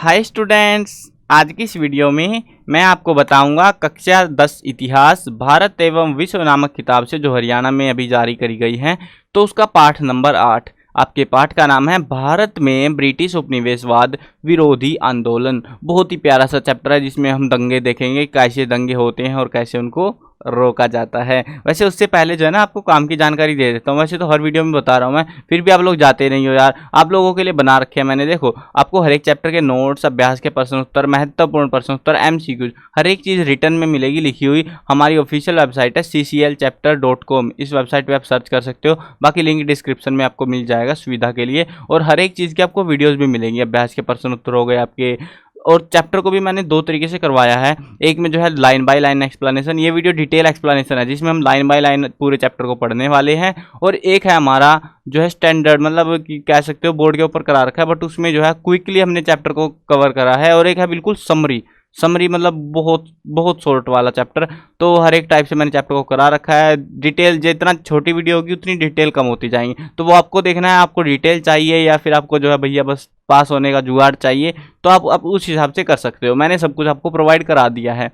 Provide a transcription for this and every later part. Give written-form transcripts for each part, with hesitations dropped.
Hi students, आज की इस वीडियो में मैं आपको बताऊंगा कक्षा 10 इतिहास भारत एवं विश्व नामक किताब से जो हरियाणा में अभी जारी करी गई है। तो उसका पाठ नंबर 8। आपके पाठ का नाम है भारत में ब्रिटिश उपनिवेशवाद विरोधी आंदोलन। बहुत ही प्यारा सा चैप्टर है जिसमें हम दंगे देखेंगे, कैसे दंगे होते हैं और कैसे उनको रोका जाता है। वैसे उससे पहले जो है ना आपको काम की जानकारी दे देता हूँ। वैसे तो हर वीडियो में बता रहा हूँ मैं, फिर भी आप लोग जाते नहीं हो यार। आप लोगों के लिए बना रखे हैं मैंने। देखो, आपको हर एक चैप्टर के नोट्स, अभ्यास के प्रश्न उत्तर, महत्वपूर्ण प्रश्न उत्तर, MCQ, हर एक चीज़ रिटर्न में मिलेगी लिखी हुई। हमारी ऑफिशियल वेबसाइट है cclchapter.com। इस वेबसाइट पर आप सर्च कर सकते हो। बाकी लिंक डिस्क्रिप्शन में आपको मिल जाएगा सुविधा के लिए। और हर एक चीज़ की आपको वीडियोज़ भी मिलेंगी। अभ्यास के प्रश्न उत्तर हो गए आपके। और चैप्टर को भी मैंने दो तरीके से करवाया है। एक में जो है लाइन बाय लाइन एक्सप्लेनेशन, ये वीडियो डिटेल एक्सप्लेनेशन है जिसमें हम लाइन बाय लाइन पूरे चैप्टर को पढ़ने वाले हैं। और एक है हमारा जो है स्टैंडर्ड, मतलब कि कह सकते हो बोर्ड के ऊपर करा रखा है, बट उसमें जो है क्विकली हमने चैप्टर को कवर करा है। और एक है बिल्कुल समरी मतलब बहुत बहुत शॉर्ट वाला चैप्टर। तो हर एक टाइप से मैंने चैप्टर को करा रखा है। डिटेल जितना छोटी वीडियो होगी उतनी डिटेल कम होती जाएंगी, तो वो आपको देखना है। आपको डिटेल चाहिए या फिर आपको जो है भैया बस पास होने का जुगाड़ चाहिए, तो आप उस हिसाब से कर सकते हो। मैंने सब कुछ आपको प्रोवाइड करा दिया है।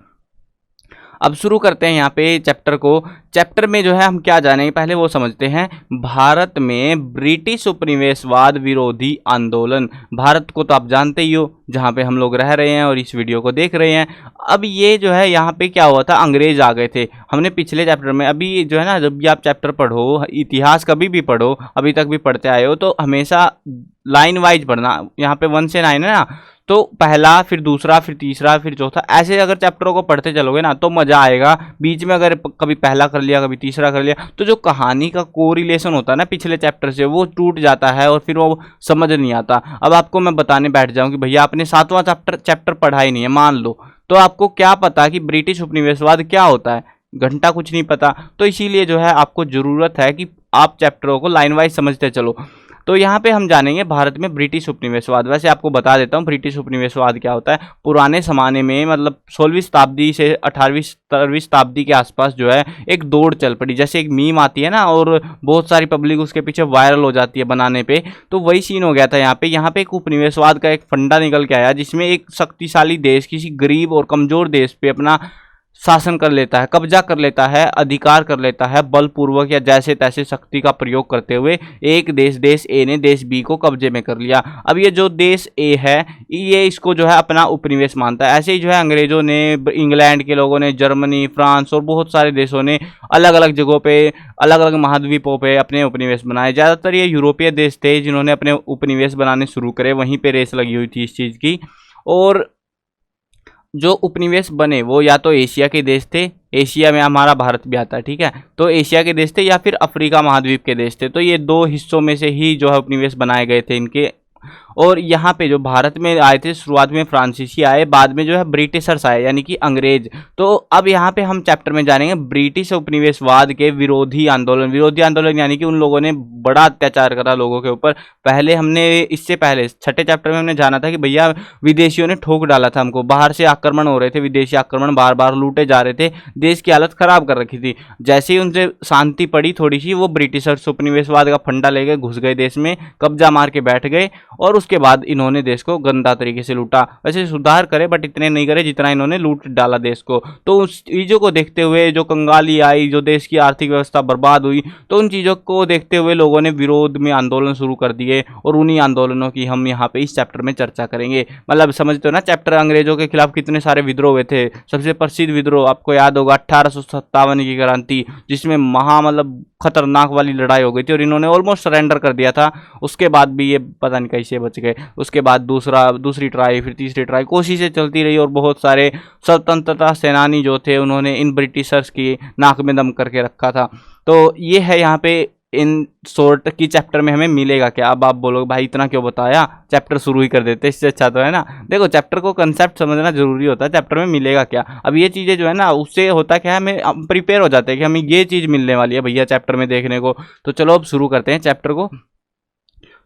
अब शुरू करते हैं यहाँ पे चैप्टर को। चैप्टर में जो है हम क्या जानेंगे पहले वो समझते हैं। भारत में ब्रिटिश उपनिवेशवाद विरोधी आंदोलन। भारत को तो आप जानते ही हो, जहाँ पे हम लोग रह रहे हैं और इस वीडियो को देख रहे हैं। अब ये जो है यहाँ पे क्या हुआ था, अंग्रेज आ गए थे। हमने पिछले चैप्टर में, अभी जो है ना, जब भी आप चैप्टर पढ़ो, इतिहास कभी भी पढ़ो, अभी तक भी पढ़ते आए हो, तो हमेशा लाइन वाइज पढ़ना। यहाँ पे 1 से 9 है ना, तो पहला, फिर दूसरा, फिर तीसरा, फिर चौथा, ऐसे अगर चैप्टरों को पढ़ते चलोगे ना तो मजा आएगा। बीच में अगर कभी पहला कर लिया, कभी तीसरा कर लिया, तो जो कहानी का कोरिलेशन होता है ना पिछले चैप्टर से, वो टूट जाता है और फिर वो समझ नहीं आता। अब आपको मैं बताने बैठ जाऊं कि भैया आपने 7वां चैप्टर पढ़ा ही नहीं है, मान लो, तो आपको क्या पता कि ब्रिटिश उपनिवेशवाद क्या होता है? घंटा कुछ नहीं पता। तो इसीलिए जो है आपको जरूरत है कि आप चैप्टरों को लाइन वाइज समझते चलो। तो यहाँ पे हम जानेंगे भारत में ब्रिटिश उपनिवेशवाद। वैसे आपको बता देता हूँ ब्रिटिश उपनिवेशवाद क्या होता है। पुराने ज़माने में, मतलब 16वीं शताब्दी से 18वीं शताब्दी के आसपास जो है एक दौड़ चल पड़ी। जैसे एक मीम आती है ना और बहुत सारी पब्लिक उसके पीछे वायरल हो जाती है बनाने पे, तो वही सीन हो गया था यहाँ पे। यहाँ पे एक उपनिवेशवाद का एक फंडा निकल के आया जिसमें एक शक्तिशाली देश किसी गरीब और कमज़ोर देश पे अपना शासन कर लेता है, कब्जा कर लेता है, अधिकार कर लेता है, बलपूर्वक या जैसे तैसे शक्ति का प्रयोग करते हुए। एक देश ए ने देश बी को कब्जे में कर लिया। अब ये जो देश ए है ये इसको जो है अपना उपनिवेश मानता है। ऐसे ही जो है अंग्रेजों ने, इंग्लैंड के लोगों ने, जर्मनी, फ्रांस और बहुत सारे देशों ने अलग अलग जगहों पे, अलग अलग महाद्वीपों पे अपने उपनिवेश बनाए। ज़्यादातर ये यूरोपीय देश थे जिन्होंने अपने उपनिवेश बनाने शुरू करे। वहीं पर रेस लगी हुई थी इस चीज़ की। और जो उपनिवेश बने वो या तो एशिया के देश थे, एशिया में हमारा भारत भी आता है, ठीक है, तो एशिया के देश थे, या फिर अफ्रीका महाद्वीप के देश थे। तो ये दो हिस्सों में से ही जो है उपनिवेश बनाए गए थे इनके। और यहाँ पे जो भारत में आए थे शुरुआत में फ्रांसीसी आए, बाद में जो है ब्रिटिशर्स आए यानी कि अंग्रेज। तो अब यहाँ पे हम चैप्टर में जानेंगे ब्रिटिश उपनिवेशवाद के विरोधी आंदोलन। विरोधी आंदोलन यानी कि उन लोगों ने बड़ा अत्याचार करा लोगों के ऊपर। पहले हमने, इससे पहले 6ठे चैप्टर में हमने जाना था कि भैया विदेशियों ने ठोक डाला था हमको, बाहर से आक्रमण हो रहे थे, विदेशी आक्रमण बार बार लूटे जा रहे थे, देश की हालत खराब कर रखी थी। जैसे ही उनसे शांति पड़ी थोड़ी सी, वो ब्रिटिशर्स उपनिवेशवाद का फंडा लेके घुस गए देश में, कब्जा मार के बैठ गए और उसके बाद इन्होंने देश को गंदा तरीके से लूटा। वैसे सुधार करे बट इतने नहीं करे जितना इन्होंने लूट डाला देश को। तो उस चीज़ों को देखते हुए जो कंगाली आई, जो देश की आर्थिक व्यवस्था बर्बाद हुई, तो उन चीज़ों को देखते हुए लोगों ने विरोध में आंदोलन शुरू कर दिए। और उन्हीं आंदोलनों की हम यहाँ पे इस चैप्टर में चर्चा करेंगे। मतलब समझते हो ना, चैप्टर अंग्रेजों के खिलाफ कितने सारे विद्रोह हुए थे। सबसे प्रसिद्ध विद्रोह आपको याद होगा 1857 की क्रांति, जिसमें मतलब खतरनाक वाली लड़ाई हो गई थी और इन्होंने ऑलमोस्ट सरेंडर कर दिया था। उसके बाद भी ये पता नहीं कैसे बच गए। उसके बाद दूसरी ट्राई, फिर तीसरी ट्राई, कोशिशें चलती रही और बहुत सारे स्वतंत्रता सेनानी जो थे उन्होंने इन ब्रिटिशर्स की नाक में दम करके रखा था। तो ये है यहाँ पे इन शॉर्ट की चैप्टर में हमें मिलेगा क्या। अब आप बोलोगे भाई इतना क्यों बताया, चैप्टर शुरू ही कर देते, इससे अच्छा तो है ना। देखो, चैप्टर को कंसेप्ट समझना जरूरी होता है, चैप्टर में मिलेगा क्या। अब ये चीज़ें जो है ना, उससे होता क्या है, हमें प्रिपेयर हो जाते हैं कि हमें ये चीज़ मिलने वाली है भैया चैप्टर में देखने को। तो चलो अब शुरू करते हैं चैप्टर को।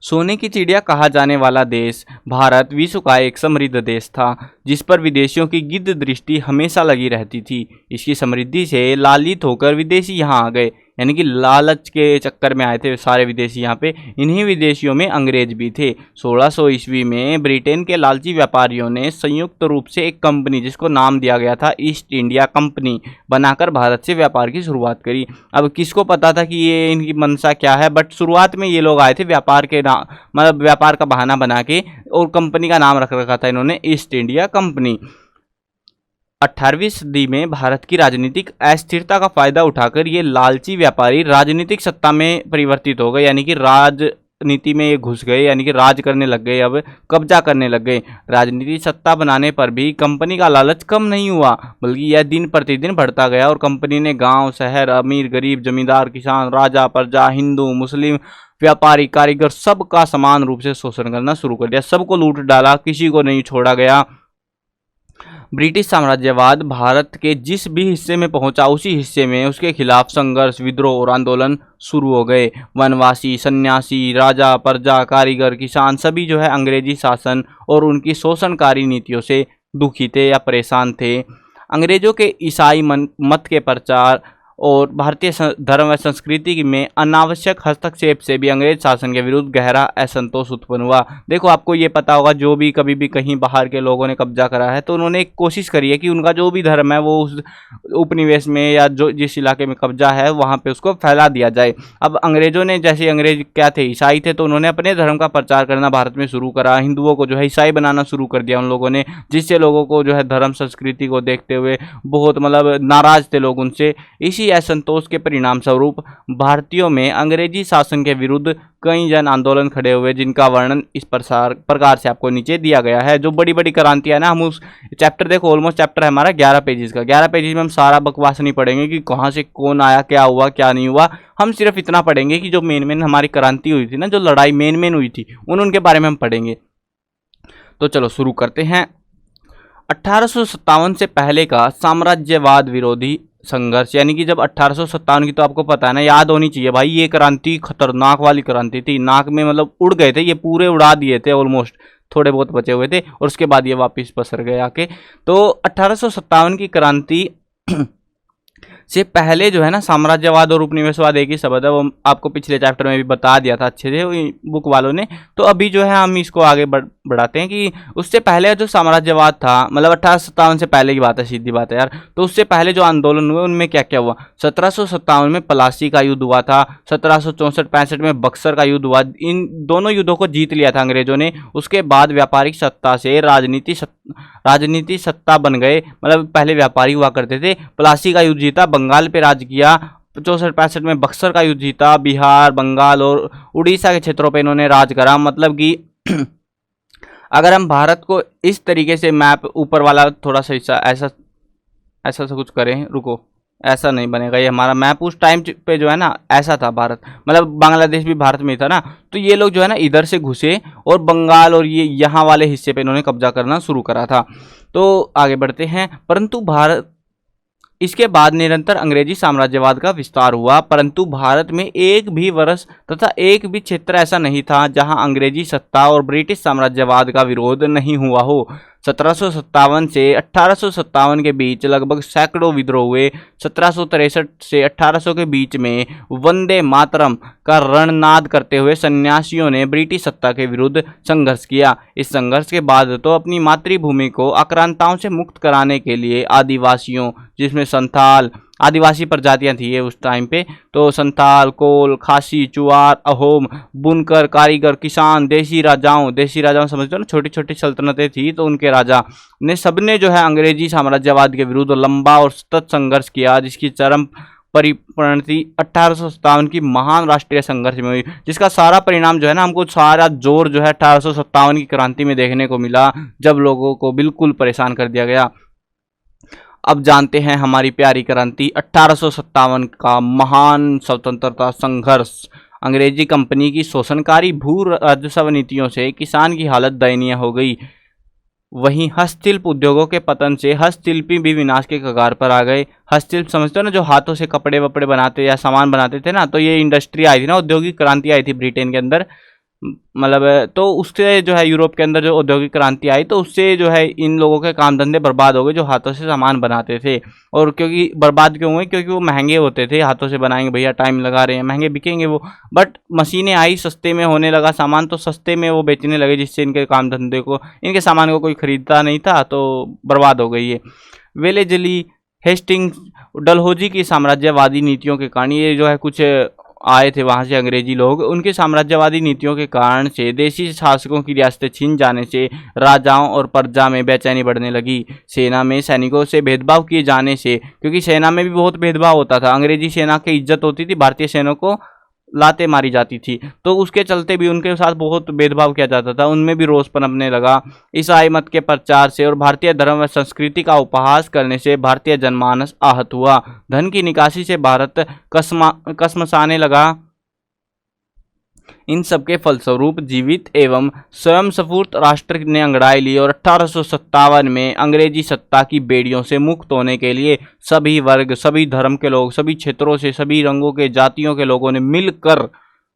सोने की चिड़िया कहा जाने वाला देश भारत विश्व का एक समृद्ध देश था, जिस पर विदेशियों की गिद्ध दृष्टि हमेशा लगी रहती थी। इसकी समृद्धि से लालित होकर विदेशी यहाँ आ गए। यानी कि लालच के चक्कर में आए थे सारे विदेशी यहाँ पे। इन्हीं विदेशियों में अंग्रेज भी थे। 1600 ईस्वी में ब्रिटेन के लालची व्यापारियों ने संयुक्त रूप से एक कंपनी, जिसको नाम दिया गया था ईस्ट इंडिया कंपनी, बनाकर भारत से व्यापार की शुरुआत करी। अब किसको पता था कि ये इनकी मंशा क्या है, बट शुरुआत में ये लोग आए थे व्यापार के नाम, मतलब व्यापार का बहाना बना के, और कंपनी का नाम रख रखा था इन्होंने ईस्ट इंडिया कंपनी। 18वीं सदी में भारत की राजनीतिक अस्थिरता का फायदा उठाकर ये लालची व्यापारी राजनीतिक सत्ता में परिवर्तित हो गए, यानी कि राजनीति में ये घुस गए, यानी कि राज करने लग गए, अब कब्जा करने लग गए। राजनीतिक सत्ता बनाने पर भी कंपनी का लालच कम नहीं हुआ, बल्कि यह दिन प्रतिदिन बढ़ता गया और कंपनी ने गांव, शहर, अमीर, गरीब, जमींदार, किसान, राजा, प्रजा, हिंदू, मुस्लिम, व्यापारी, कारीगर, सबका समान रूप से शोषण करना शुरू कर दिया। सबको लूट डाला, किसी को नहीं छोड़ा गया। ब्रिटिश साम्राज्यवाद भारत के जिस भी हिस्से में पहुंचा, उसी हिस्से में उसके खिलाफ संघर्ष, विद्रोह और आंदोलन शुरू हो गए। वनवासी, सन्यासी, राजा, प्रजा, कारीगर, किसान सभी जो है अंग्रेजी शासन और उनकी शोषणकारी नीतियों से दुखी थे या परेशान थे। अंग्रेजों के ईसाई मत के प्रचार और भारतीय धर्म व संस्कृति में अनावश्यक हस्तक्षेप से भी अंग्रेज शासन के विरुद्ध गहरा असंतोष उत्पन्न हुआ। देखो, आपको ये पता होगा, जो भी कभी भी कहीं बाहर के लोगों ने कब्जा करा है, तो उन्होंने एक कोशिश करी है कि उनका जो भी धर्म है वो उस उपनिवेश में या जो जिस इलाके में कब्जा है वहाँ पे उसको फैला दिया जाए। अब अंग्रेजों ने, जैसे अंग्रेज क्या थे, ईसाई थे, तो उन्होंने अपने धर्म का प्रचार करना भारत में शुरू करा। हिंदुओं को जो है ईसाई बनाना शुरू कर दिया उन लोगों ने, जिससे लोगों को जो है धर्म संस्कृति को देखते हुए बहुत मतलब नाराज थे लोग उनसे। इसी असंतोष के परिणाम स्वरूप भारतीयों में अंग्रेजी शासन के विरुद्ध कई जन आंदोलन खड़े हुए, जिनका वर्णन इस प्रकार से आपको नीचे दिया गया है। जो बड़ी बड़ी क्रांतियां ना, हम उस चैप्टर देखो, ऑलमोस्ट चैप्टर है हमारा 11 पेजेस का। 11 पेजेस में हम सारा बकवास नहीं पढ़ेंगे कि कहाँ से कौन आया, क्या हुआ, क्या नहीं हुआ। हम सिर्फ इतना पढ़ेंगे कि जो मेन हमारी क्रांति हुई थी ना, जो लड़ाई मेन हुई थी, उनके बारे में हम पढ़ेंगे। तो चलो शुरू करते हैं। 1857 से पहले का साम्राज्यवाद विरोधी संघर्ष, यानी कि जब 1857 की, तो आपको पता है ना, याद होनी चाहिए भाई, ये क्रांति खतरनाक वाली क्रांति थी। नाक में मतलब उड़ गए थे, ये पूरे उड़ा दिए थे ऑलमोस्ट, थोड़े बहुत बचे हुए थे, और उसके बाद ये वापस पसर गए आके। तो 1857 की क्रांति से पहले जो है ना, साम्राज्यवाद और उपनिवेशवाद एक ही शब्द है, वो आपको पिछले चैप्टर में भी बता दिया था अच्छे से बुक वालों ने। तो अभी जो है हम इसको आगे बढ़ाते हैं कि उससे पहले जो साम्राज्यवाद था, मतलब 1857 से पहले की बात है, सीधी बात है यार। तो उससे पहले जो आंदोलन हुए उनमें क्या क्या हुआ। 1757 में प्लासी का युद्ध हुआ था, 1764-65 में बक्सर का युद्ध हुआ। इन दोनों युद्धों को जीत लिया था अंग्रेजों ने। उसके बाद व्यापारिक सत्ता से राजनीति सत्ता बन गए, मतलब पहले व्यापारी हुआ करते थे। प्लासी का युद्ध जीता, बंगाल पे राज किया। 64-65 में बक्सर का युद्ध जीता, बिहार, बंगाल और उड़ीसा के क्षेत्रों पे इन्होंने राज करा। मतलब कि अगर हम भारत को इस तरीके से मैप, ऊपर वाला थोड़ा सा हिस्सा ऐसा कुछ करें, रुको, ऐसा नहीं बनेगा ये हमारा मैप। उस टाइम पे जो है ना, ऐसा था भारत, मतलब बांग्लादेश भी भारत में था ना। तो ये लोग जो है ना इधर से घुसे और बंगाल और ये यहाँ वाले हिस्से पे इन्होंने कब्जा करना शुरू करा था। तो आगे बढ़ते हैं। परंतु भारत, इसके बाद निरंतर अंग्रेजी साम्राज्यवाद का विस्तार हुआ, परंतु भारत में एक भी वर्ष तथा एक भी क्षेत्र ऐसा नहीं था जहां अंग्रेजी सत्ता और ब्रिटिश साम्राज्यवाद का विरोध नहीं हुआ हो। 1757 से 1857 के बीच लगभग सैकड़ों विद्रोह हुए। 1763 से 1800 के बीच में वंदे मातरम का रणनाद करते हुए सन्यासियों ने ब्रिटिश सत्ता के विरुद्ध संघर्ष किया। इस संघर्ष के बाद तो अपनी मातृभूमि को आक्रांताओं से मुक्त कराने के लिए आदिवासियों, जिसमें संथाल, आदिवासी प्रजातियां थी ये उस टाइम पे, तो संथाल, कोल, खासी, चुआर, अहोम, बुनकर, कारीगर, किसान, देसी राजाओं समझते हो ना, छोटी छोटी सल्तनतें थी, तो उनके राजा ने सबने जो है अंग्रेजी साम्राज्यवाद के विरुद्ध लंबा और सतत संघर्ष किया, जिसकी चरम परिपरिणति 1857 की महान राष्ट्रीय संघर्ष में हुई, जिसका सारा परिणाम जो है ना, हमको सारा जोर जो है 1857 की क्रांति में देखने को मिला, जब लोगों को बिल्कुल परेशान कर दिया गया। अब जानते हैं हमारी प्यारी क्रांति 1857 का महान स्वतंत्रता संघर्ष। अंग्रेजी कंपनी की शोषणकारी भू राजस्व नीतियों से किसान की हालत दयनीय हो गई। वहीं हस्तशिल्प उद्योगों के पतन से हस्तशिल्पी भी विनाश के कगार पर आ गए। हस्तशिल्प समझते हो ना, जो हाथों से कपड़े वपड़े बनाते या सामान बनाते थे ना, तो ये इंडस्ट्री आई थी ना, औद्योगिक क्रांति आई थी ब्रिटेन के अंदर, मतलब तो उससे जो है यूरोप के अंदर जो औद्योगिक क्रांति आई तो उससे जो है इन लोगों के काम धंधे बर्बाद हो गए जो हाथों से सामान बनाते थे। और क्योंकि बर्बाद क्यों हुए, क्योंकि वो महंगे होते थे, हाथों से बनाएंगे भैया, टाइम लगा रहे हैं, महंगे बिकेंगे वो। बट मशीनें आई, सस्ते में होने लगा सामान, तो सस्ते में वो बेचने लगे, जिससे इनके काम धंधे को, इनके सामान को कोई खरीदता नहीं था, तो बर्बाद हो गई है। वेलेजली, हेस्टिंग्स, डलहौजी की साम्राज्यवादी नीतियों के कारण, ये जो है कुछ आए थे वहाँ से अंग्रेजी लोग, उनके साम्राज्यवादी नीतियों के कारण से देशी शासकों की रियासतें छीन जाने से राजाओं और प्रजा में बेचैनी बढ़ने लगी। सेना में सैनिकों से भेदभाव किए जाने से, क्योंकि सेना में भी बहुत भेदभाव होता था, अंग्रेजी सेना की इज्जत होती थी, भारतीय सेना को लाते मारी जाती थी, तो उसके चलते भी उनके साथ बहुत भेदभाव किया जाता था, उनमें भी रोष पनपने लगा। ईसाई मत के प्रचार से और भारतीय धर्म व संस्कृति का उपहास करने से भारतीय जनमानस आहत हुआ। धन की निकासी से भारत कसमसाने लगा। इन सबके फलस्वरूप जीवित एवं स्वयं स्फूर्त राष्ट्र ने अंगड़ाई ली और 1857 में अंग्रेजी सत्ता की बेड़ियों से मुक्त होने के लिए सभी वर्ग, सभी धर्म के लोग, सभी क्षेत्रों से, सभी रंगों के, जातियों के लोगों ने मिलकर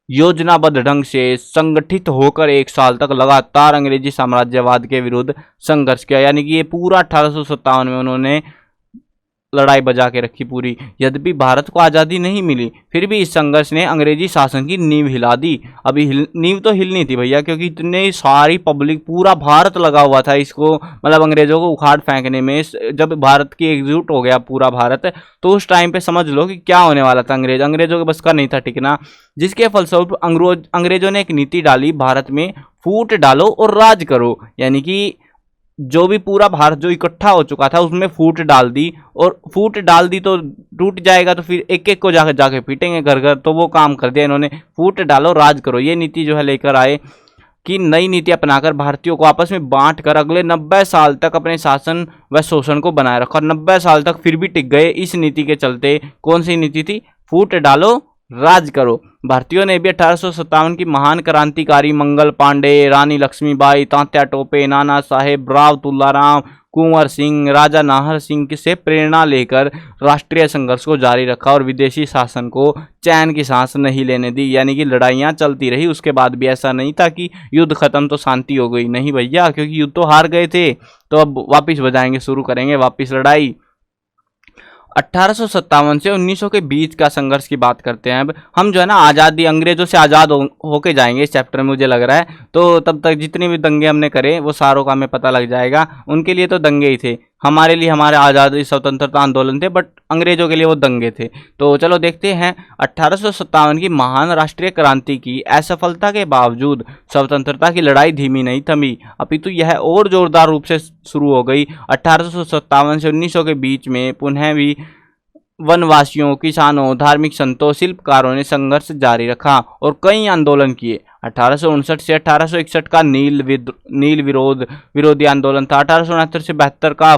योजनाबद्ध ढंग से संगठित होकर 1 साल तक लगातार अंग्रेजी साम्राज्यवाद के विरुद्ध संघर्ष किया। यानी कि ये पूरा 1857 में उन्होंने लड़ाई बजा के रखी पूरी। यद्यपि भारत को आज़ादी नहीं मिली, फिर भी इस संघर्ष ने अंग्रेजी शासन की नींव हिला दी। अभी नींव तो हिलनी थी भैया, क्योंकि इतने सारी पब्लिक, पूरा भारत लगा हुआ था इसको, मतलब अंग्रेजों को उखाड़ फेंकने में। जब भारत की एकजुट हो गया पूरा भारत, तो उस टाइम पे समझ लो कि क्या होने वाला था। अंग्रेजों के बस का नहीं था टिकना, जिसके फलस्वरूप अंग्रेजों ने एक नीति डाली, भारत में फूट डालो और राज करो। यानी कि जो भी पूरा भारत जो इकट्ठा हो चुका था उसमें फूट डाल दी, और फूट डाल दी तो टूट जाएगा, तो फिर एक एक को जाके पीटेंगे घर घर, तो वो काम कर दिया इन्होंने, फूट डालो राज करो। ये नीति जो है लेकर आए कि नई नीति अपनाकर भारतीयों को आपस में बांट कर अगले 90 साल तक अपने शासन व शोषण को बनाए रखा। 90 साल तक फिर भी टिक गए इस नीति के चलते। कौन सी नीति थी? फूट डालो राज करो। भारतीयों ने भी 1857 की महान क्रांतिकारी मंगल पांडे, रानी लक्ष्मीबाई, तात्या टोपे, नाना साहेब, राव तुलाराम, कुंवर सिंह, राजा नाहर सिंह से प्रेरणा लेकर राष्ट्रीय संघर्ष को जारी रखा और विदेशी शासन को चैन की सांस नहीं लेने दी। यानी कि लड़ाइयाँ चलती रही, उसके बाद भी ऐसा नहीं था कि युद्ध खत्म तो शांति हो गई, नहीं भैया, क्योंकि युद्ध तो हार गए थे, तो अब वापिस बजाएंगे, शुरू करेंगे वापिस लड़ाई। 1857 से 1900 के बीच का संघर्ष की बात करते हैं। अब हम जो है ना आज़ादी, अंग्रेजों से आज़ाद होके जाएंगे इस चैप्टर में, मुझे लग रहा है, तो तब तक जितने भी दंगे हमने करे वो सारों का हमें पता लग जाएगा। उनके लिए तो दंगे ही थे, हमारे लिए हमारे आज़ादी स्वतंत्रता आंदोलन थे, बट अंग्रेजों के लिए वो दंगे थे। तो चलो देखते हैं। 1857 की महान राष्ट्रीय क्रांति की असफलता के बावजूद स्वतंत्रता की लड़ाई धीमी नहीं थमी, अपितु यह और जोरदार रूप से शुरू हो गई। 1857 से 1900 के बीच में पुनः भी वनवासियों, किसानों, धार्मिक संतों, शिल्पकारों ने संघर्ष जारी रखा और कई आंदोलन किए। 1859 से 1861 का नील विरोधी आंदोलन था। 1869 से 72 का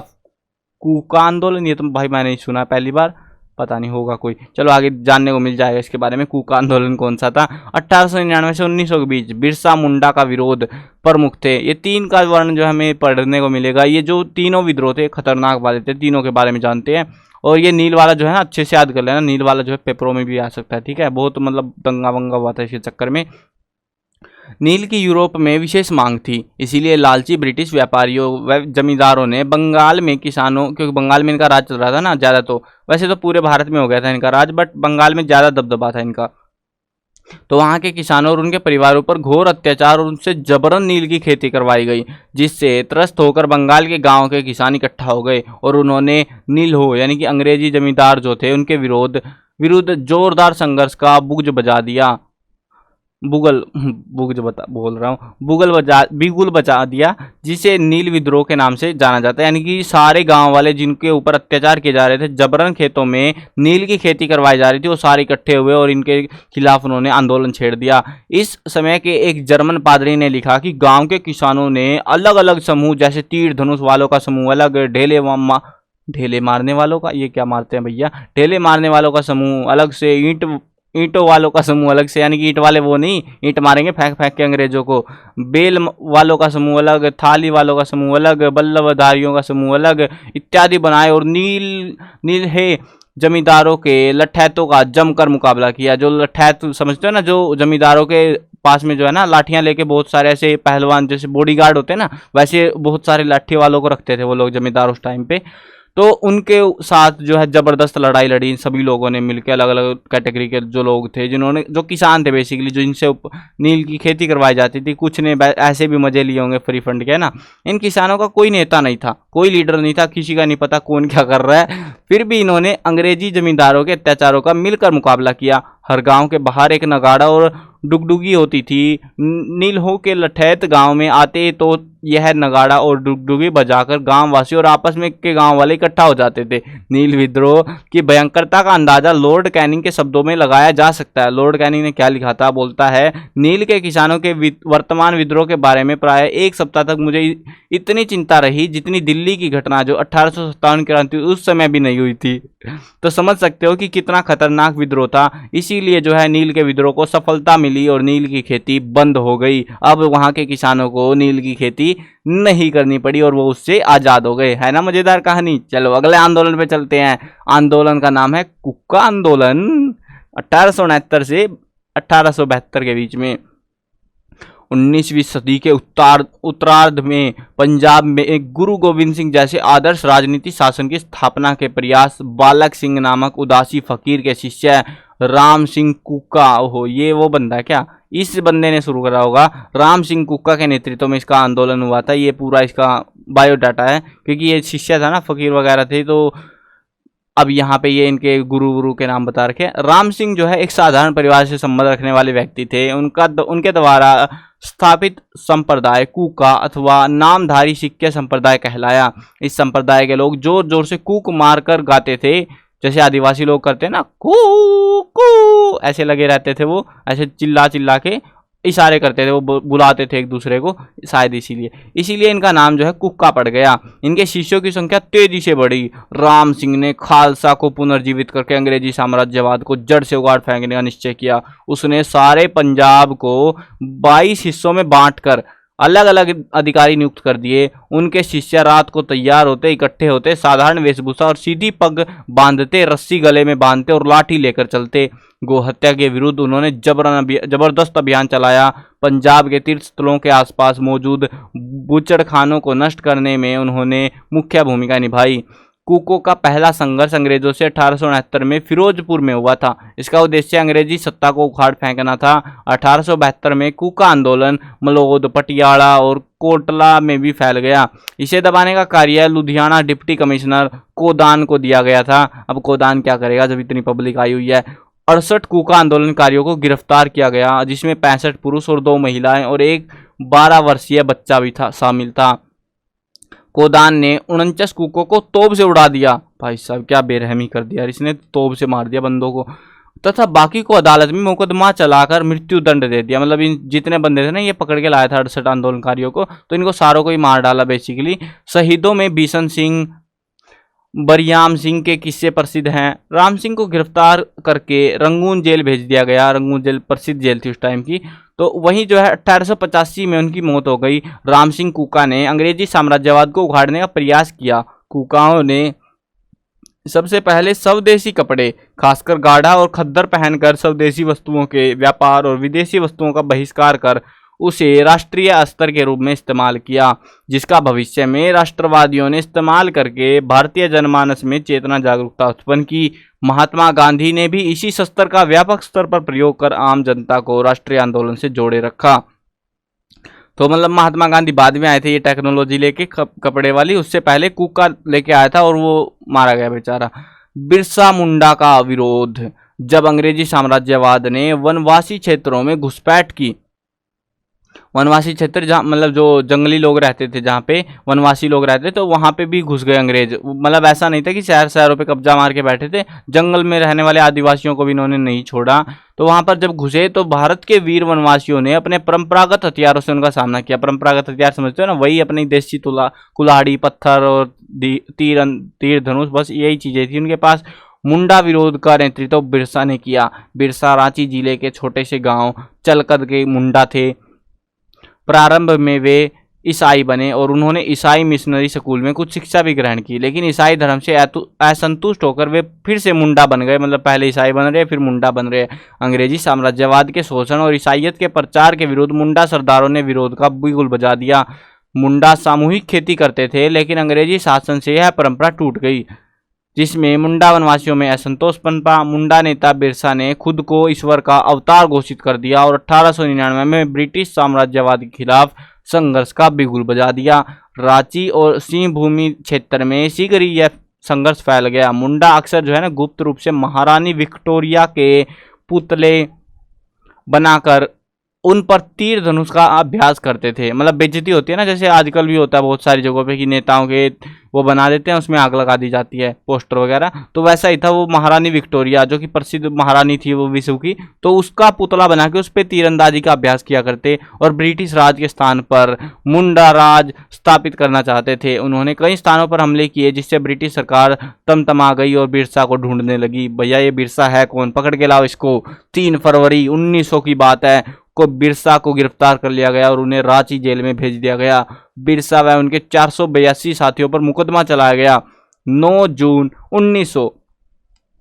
कूका आंदोलन, ये तो भाई मैंने नहीं सुना, पहली बार, पता नहीं होगा कोई, चलो आगे जानने को मिल जाएगा इसके बारे में, कूका आंदोलन कौन सा था। 1899 से 1900 के बीच बिरसा मुंडा का विरोध प्रमुख थे। ये 3 का वर्ण जो हमें पढ़ने को मिलेगा। ये जो तीनों विद्रोह थे खतरनाक वाले थे, तीनों के बारे में जानते हैं। और ये नील वाला जो है ना, अच्छे से याद कर लेना, नील वाला जो है पेपरों में भी आ सकता है, ठीक है, बहुत मतलब दंगा वंगा हुआ था इसके चक्कर में। नील की यूरोप में विशेष मांग थी, इसीलिए लालची ब्रिटिश व्यापारियों व जमींदारों ने बंगाल में किसानों, क्योंकि बंगाल में इनका राज चल रहा था ना ज़्यादा, तो वैसे तो पूरे भारत में हो गया था इनका राज, बट बंगाल में ज़्यादा दबदबा था इनका, तो वहाँ के किसानों और उनके परिवारों पर घोर अत्याचार और उनसे जबरन नील की खेती करवाई गई, जिससे त्रस्त होकर बंगाल के गाँव के किसान इकट्ठा हो गए और उन्होंने नील हो यानी कि अंग्रेजी जमींदार जो थे उनके विरुद्ध जोरदार संघर्ष का बिगुल बजा दिया, जिसे नील विद्रोह के नाम से जाना जाता है। यानी कि सारे गांव वाले जिनके ऊपर अत्याचार किए जा रहे थे, जबरन खेतों में नील की खेती करवाई जा रही थी, वो सारे इकट्ठे हुए और इनके खिलाफ उन्होंने आंदोलन छेड़ दिया। इस समय के एक जर्मन पादरी ने लिखा कि गांव के किसानों ने अलग अलग समूह, जैसे तीर धनुष वालों का समूह अलग, ढेले मारने वालों का, ये क्या मारते हैं भैया, ढेले मारने वालों का समूह अलग से, ईंटों वालों का समूह अलग से, यानी कि ईंट वाले वो नहीं, ईंट मारेंगे फेंक फेंक के अंग्रेजों को, बेल वालों का समूह अलग, थाली वालों का समूह अलग, बल्लभधारियों का समूह अलग इत्यादि बनाए और नील है जमींदारों के लठैतों का जमकर मुकाबला किया। जो लठैत समझते हो ना, जो जमींदारों के पास में जो है ना लाठियां लेके बहुत सारे ऐसे पहलवान जैसे बॉडीगार्ड होते हैं ना, वैसे बहुत सारे लाठी वालों को रखते थे वो लोग जमींदार उस टाइम पे। तो उनके साथ जो है जबरदस्त लड़ाई लड़ी सभी लोगों ने मिलकर, अलग अलग कैटेगरी के जो लोग थे, जिन्होंने जो किसान थे बेसिकली, जो इनसे नील की खेती करवाई जाती थी। कुछ ने ऐसे भी मजे लिए होंगे फ्री फंड के ना। इन किसानों का कोई नेता नहीं था, कोई लीडर नहीं था, किसी का नहीं पता कौन क्या कर रहा है। फिर भी इन्होंने अंग्रेजी जमींदारों के अत्याचारों का मिलकर मुकाबला किया। हर गांव के बाहर एक नगाड़ा और डुगडुगी होती थी। नील हो के लठैत गांव में आते तो यह नगाड़ा और डुगडुगी बजाकर गांव वासी और आपस में के गांव वाले इकट्ठा हो जाते थे। नील विद्रोह की भयंकरता का अंदाजा लॉर्ड कैनिंग के शब्दों में लगाया जा सकता है। लॉर्ड कैनिंग ने क्या लिखा था, बोलता है, नील के किसानों के वर्तमान विद्रोह के बारे में प्राय एक सप्ताह तक मुझे इतनी चिंता रही जितनी दिल्ली की घटना जो 1857 की क्रांति उस समय भी नहीं हुई थी। तो समझ सकते हो कि कितना खतरनाक विद्रोह था। इसीलिए जो है नील के विद्रोह को सफलता मिली और नील की खेती बंद हो गई। अब वहां के किसानों को नील की खेती नहीं करनी पड़ी और वो उससे आजाद हो गए। है ना मजेदार कहानी। चलो अगले आंदोलन पे चलते हैं। आंदोलन का नाम है कुक्का आंदोलन। 1869 से 1872 के बीच में 19वीं सदी के उत्तरार्ध में पंजाब में एक गुरु गोविंद सिंह जैसे आदर्श राजनीति शासन की स्थापना के प्रयास बालक सिंह नामक उदासी फकीर के शिष्य राम सिंह कुक्का, ओहो ये वो बंदा है क्या, इस बंदे ने शुरू करा होगा। राम सिंह कुक्का के नेतृत्व में इसका आंदोलन हुआ था। ये पूरा इसका बायोडाटा है, क्योंकि ये शिष्य था ना, फकीर वगैरह थे, तो अब यहाँ पे ये इनके गुरु के नाम बता रखे। राम सिंह जो है एक साधारण परिवार से संबंध रखने वाले व्यक्ति थे। उनके द्वारा स्थापित संप्रदाय कुका अथवा नामधारी सिक्के संप्रदाय कहलाया। इस संप्रदाय के लोग जोर जोर से कूक मारकर गाते थे, जैसे आदिवासी लोग करते हैं ना, कू कू, ऐसे लगे रहते थे वो, ऐसे चिल्ला चिल्ला के इशारे करते थे, वो बुलाते थे एक दूसरे को, शायद इसीलिए इनका नाम जो है कुक्का पड़ गया। इनके शिष्यों की संख्या तेजी से बढ़ी। राम सिंह ने खालसा को पुनर्जीवित करके अंग्रेजी साम्राज्यवाद को जड़ से उगाड़ फेंकने का निश्चय किया। उसने सारे पंजाब को 22 हिस्सों में बांटकर अलग अलग अधिकारी नियुक्त कर दिए। उनके शिष्य रात को तैयार होते, इकट्ठे होते, साधारण वेशभूषा और सीधी पग बांधते, रस्सी गले में बांधते और लाठी लेकर चलते। गोहत्या के विरुद्ध उन्होंने जबरदस्त अभियान चलाया। पंजाब के तीर्थ स्थलों के आसपास मौजूद बूचड़खानों को नष्ट करने में उन्होंने मुख्य भूमिका निभाई। कुको का पहला संघर्ष अंग्रेजों से 1869 में फिरोजपुर में हुआ था। इसका उद्देश्य अंग्रेजी सत्ता को उखाड़ फेंकना था। 1872 में कुका आंदोलन मलोद, पटियाला और कोटला में भी फैल गया। इसे दबाने का कार्य लुधियाना डिप्टी कमिश्नर कोदान को दिया गया था। अब कोदान क्या करेगा जब इतनी पब्लिक आई हुई है। 68 कुका आंदोलनकारियों को गिरफ्तार किया गया, जिसमें 65 पुरुष और 2 महिलाएं और एक 12 वर्षीय बच्चा भी शामिल था। कोदान ने 49 कुकों को तोप से उड़ा दिया। भाई साहब क्या बेरहमी कर दिया, इसने तोप से मार दिया बंदों को, तथा बाकी को अदालत में मुकदमा चलाकर मृत्यु दंड दे दिया। मतलब इन जितने बंदे थे ना, ये पकड़ के लाया था 68 आंदोलनकारियों को, तो इनको सारों को ही मार डाला बेसिकली। शहीदों में बिशन सिंह, बरियाम सिंह के किस्से प्रसिद्ध हैं। राम सिंह को गिरफ्तार करके रंगून जेल भेज दिया गया। रंगून जेल प्रसिद्ध जेल थी उस टाइम की। तो वहीं जो है 1885 में उनकी मौत हो गई। राम सिंह कुका ने अंग्रेजी साम्राज्यवाद को उखाड़ने का प्रयास किया। कुकाओं ने सबसे पहले स्वदेशी कपड़े, खासकर गाढ़ा और खद्दर पहनकर स्वदेशी वस्तुओं के व्यापार और विदेशी वस्तुओं का बहिष्कार कर उसे राष्ट्रीय स्तर के रूप में इस्तेमाल किया, जिसका भविष्य में राष्ट्रवादियों ने इस्तेमाल करके भारतीय जनमानस में चेतना जागरूकता उत्पन्न की। महात्मा गांधी ने भी इसी शस्त्र का व्यापक स्तर पर प्रयोग कर आम जनता को राष्ट्रीय आंदोलन से जोड़े रखा। तो मतलब महात्मा गांधी बाद में आए थे ये टेक्नोलॉजी लेके कपड़े वाली, उससे पहले कुका लेके आया था और वो मारा गया बेचारा। बिरसा मुंडा का विरोध। जब अंग्रेजी साम्राज्यवाद ने वनवासी क्षेत्रों में घुसपैठ की, वनवासी क्षेत्र जहाँ मतलब जो जंगली लोग रहते थे, जहाँ पे वनवासी लोग रहते थे, तो वहाँ पे भी घुस गए अंग्रेज। मतलब ऐसा नहीं था कि शहरों पे कब्जा मार के बैठे थे, जंगल में रहने वाले आदिवासियों को भी इन्होंने नहीं छोड़ा। तो वहाँ पर जब घुसे तो भारत के वीर वनवासियों ने अपने परंपरागत हथियारों से उनका सामना किया। परंपरागत हथियार समझते हो ना, वही अपनी देसी कुल्हाड़ी, पत्थर और तीर धनुष, बस यही चीजें थी उनके पास। मुंडा विरोध का नेतृत्व बिरसा ने किया। बिरसा रांची जिले के छोटे से गांव चलकद के मुंडा थे। प्रारंभ में वे ईसाई बने और उन्होंने ईसाई मिशनरी स्कूल में कुछ शिक्षा भी ग्रहण की, लेकिन ईसाई धर्म से असंतुष्ट होकर वे फिर से मुंडा बन गए। मतलब पहले ईसाई बन रहे फिर मुंडा बन रहे। अंग्रेजी साम्राज्यवाद के शोषण और ईसाइयत के प्रचार के विरुद्ध मुंडा सरदारों ने विरोध का बिगुल बजा दिया। मुंडा सामूहिक खेती करते थे, लेकिन अंग्रेजी शासन से यह परंपरा टूट गई, जिसमें मुंडा वनवासियों में असंतोष पनपा। मुंडा नेता बिरसा ने खुद को ईश्वर का अवतार घोषित कर दिया और 1899 में ब्रिटिश साम्राज्यवाद के खिलाफ संघर्ष का बिगुल बजा दिया। रांची और सिंहभूमि क्षेत्र में शीघ्र ही यह संघर्ष फैल गया। मुंडा अक्सर जो है ना गुप्त रूप से महारानी विक्टोरिया के पुतले बनाकर उन पर तीर धनुष का अभ्यास करते थे। मतलब बेइज्जती होती है ना, जैसे आजकल भी होता है बहुत सारी जगहों पे कि नेताओं के वो बना देते हैं, उसमें आग लगा दी जाती है पोस्टर वगैरह। तो वैसा ही था वो महारानी विक्टोरिया जो कि प्रसिद्ध महारानी थी वो विश्व की, तो उसका पुतला बना के उस पर तीरंदाजी का अभ्यास किया करते और ब्रिटिश राज के स्थान पर मुंडा राज स्थापित करना चाहते थे। उन्होंने कई स्थानों पर हमले किए, जिससे ब्रिटिश सरकार तमतमा गई और बिरसा को ढूंढने लगी। भैया ये बिरसा है कौन, पकड़ के लाओ इसको। 3 फरवरी 1900 की बात है को बिरसा को गिरफ्तार कर लिया गया और उन्हें रांची जेल में भेज दिया गया। बिरसा व उनके 482 साथियों पर मुकदमा चलाया गया। 9 जून 1900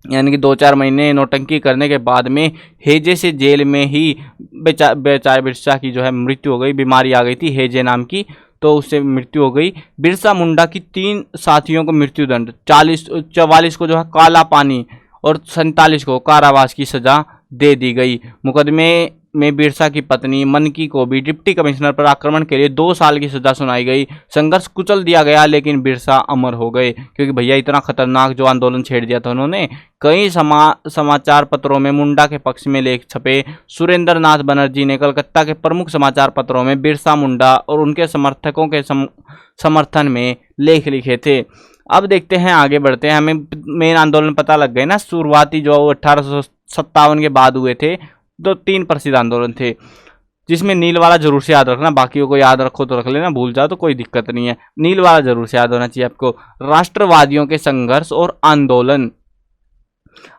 यानी कि 2-4 महीने नौटंकी करने के बाद में हेजे से जेल में ही बेचारे बिरसा की जो है मृत्यु हो गई। बीमारी आ गई थी हेजे नाम की, तो उससे मृत्यु हो गई। बिरसा मुंडा की 3 साथियों को मृत्युदंड, 44 को जो है काला पानी और 47 को कारावास की सजा दे दी गई। मुकदमे में बिरसा की पत्नी मनकी को भी डिप्टी कमिश्नर पर आक्रमण के लिए 2 साल की सजा सुनाई गई। संघर्ष कुचल दिया गया, लेकिन बिरसा अमर हो गए, क्योंकि भैया इतना खतरनाक जो आंदोलन छेड़ दिया था उन्होंने। कई समाचार पत्रों में मुंडा के पक्ष में लेख छपे। सुरेंद्र नाथ बनर्जी ने कलकत्ता के प्रमुख समाचार पत्रों में बिरसा मुंडा और उनके समर्थकों के समर्थन में लेख लिखे थे। अब देखते हैं, आगे बढ़ते हैं। हमें मेन आंदोलन पता लग गए ना, शुरुआती जो 1857 के बाद हुए थे। तो 3 प्रसिद्ध आंदोलन थे, जिसमें नील वाला जरूर से याद रखना, बाकी को याद रखो तो रख लेना, भूल जाओ तो कोई दिक्कत नहीं है। नील वाला जरूर से याद होना चाहिए आपको। राष्ट्रवादियों के संघर्ष और आंदोलन।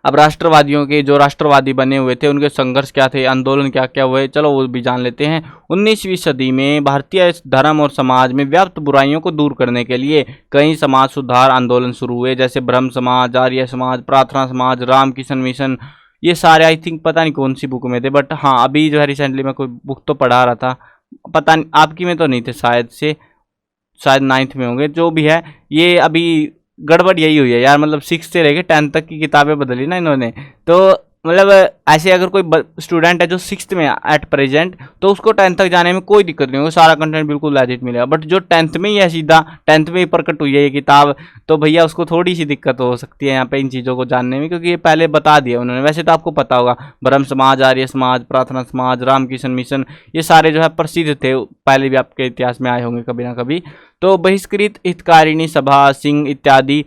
अब राष्ट्रवादियों के जो राष्ट्रवादी बने हुए थे उनके संघर्ष क्या थे, आंदोलन क्या क्या हुए, चलो वो भी जान लेते हैं। 19वीं सदी में भारतीय धर्म और समाज में व्याप्त बुराइयों को दूर करने के लिए कई समाज सुधार आंदोलन शुरू हुए, जैसे ब्रह्म समाज, आर्य समाज, प्रार्थना समाज, रामकिशन मिशन। ये सारे आई थिंक पता नहीं कौन सी बुक में थे, बट हाँ अभी जो है रिसेंटली मैं कोई बुक तो पढ़ा रहा था, पता नहीं आपकी में तो नहीं थे, शायद 9th में होंगे। जो भी है ये अभी गड़बड़ यही हुई है यार, मतलब 6 से लेके 10 तक की किताबें बदली ना इन्होंने। तो मतलब ऐसे अगर कोई स्टूडेंट है जो 6th में एट प्रेजेंट, तो उसको 10th तक जाने में कोई दिक्कत नहीं होगी, सारा कंटेंट बिल्कुल लैजिट मिलेगा। बट जो 10th में ही है, सीधा 10th में ही प्रकट हुई है ये किताब, तो भैया उसको थोड़ी सी दिक्कत हो सकती है यहाँ पे इन चीज़ों को जानने में, क्योंकि ये पहले बता दिया उन्होंने। वैसे तो आपको पता होगा, ब्रह्म समाज, आर्य समाज, प्रार्थना समाज, रामकिशन मिशन, ये सारे जो है प्रसिद्ध थे, पहले भी आपके इतिहास में आए होंगे कभी ना कभी। तो बहिष्कृत हितकारिणी सभा सिंह इत्यादि,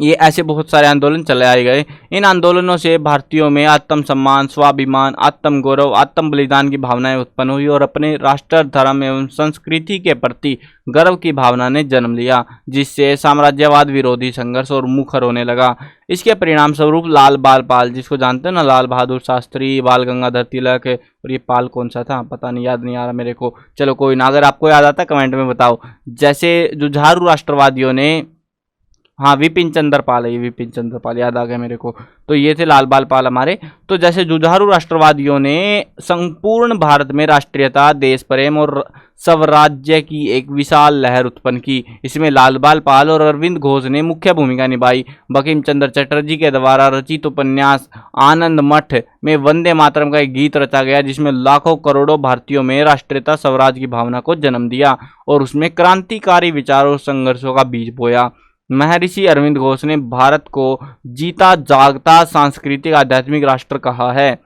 ये ऐसे बहुत सारे आंदोलन चलाए गए। इन आंदोलनों से भारतीयों में आत्मसम्मान, स्वाभिमान, आत्म गौरव, आत्म बलिदान की भावनाएं उत्पन्न हुई और अपने राष्ट्र, धर्म एवं संस्कृति के प्रति गर्व की भावना ने जन्म लिया, जिससे साम्राज्यवाद विरोधी संघर्ष और मुखर होने लगा। इसके परिणाम स्वरूप लाल बाल पाल, जिसको जानते हैं ना, लाल बहादुर शास्त्री, बाल गंगाधर तिलक, और ये पाल कौन सा था पता नहीं, याद नहीं आ रहा मेरे को, चलो कोई ना, अगर आपको याद आता कमेंट में बताओ। जैसे जुझारू राष्ट्रवादियों ने, हाँ विपिन चंद्र पाल है, ये विपिन चंद्र पाल याद आ गया मेरे को, तो ये थे लाल बाल पाल हमारे। तो जैसे जुझारू राष्ट्रवादियों ने संपूर्ण भारत में राष्ट्रीयता, देश प्रेम और स्वराज्य की एक विशाल लहर उत्पन्न की। इसमें लाल बाल पाल और अरविंद घोष ने मुख्य भूमिका निभाई। बंकिम चंद्र चटर्जी के द्वारा रचित उपन्यास आनंद मठ में वंदे मातरम का एक गीत रचा गया, जिसमें लाखों करोड़ों भारतीयों में राष्ट्रीयता, स्वराज की भावना को जन्म दिया और उसमें क्रांतिकारी विचारों और संघर्षों का बीज बोया। महर्षि अरविंद घोष ने भारत को जीता जागता सांस्कृतिक आध्यात्मिक राष्ट्र कहा है।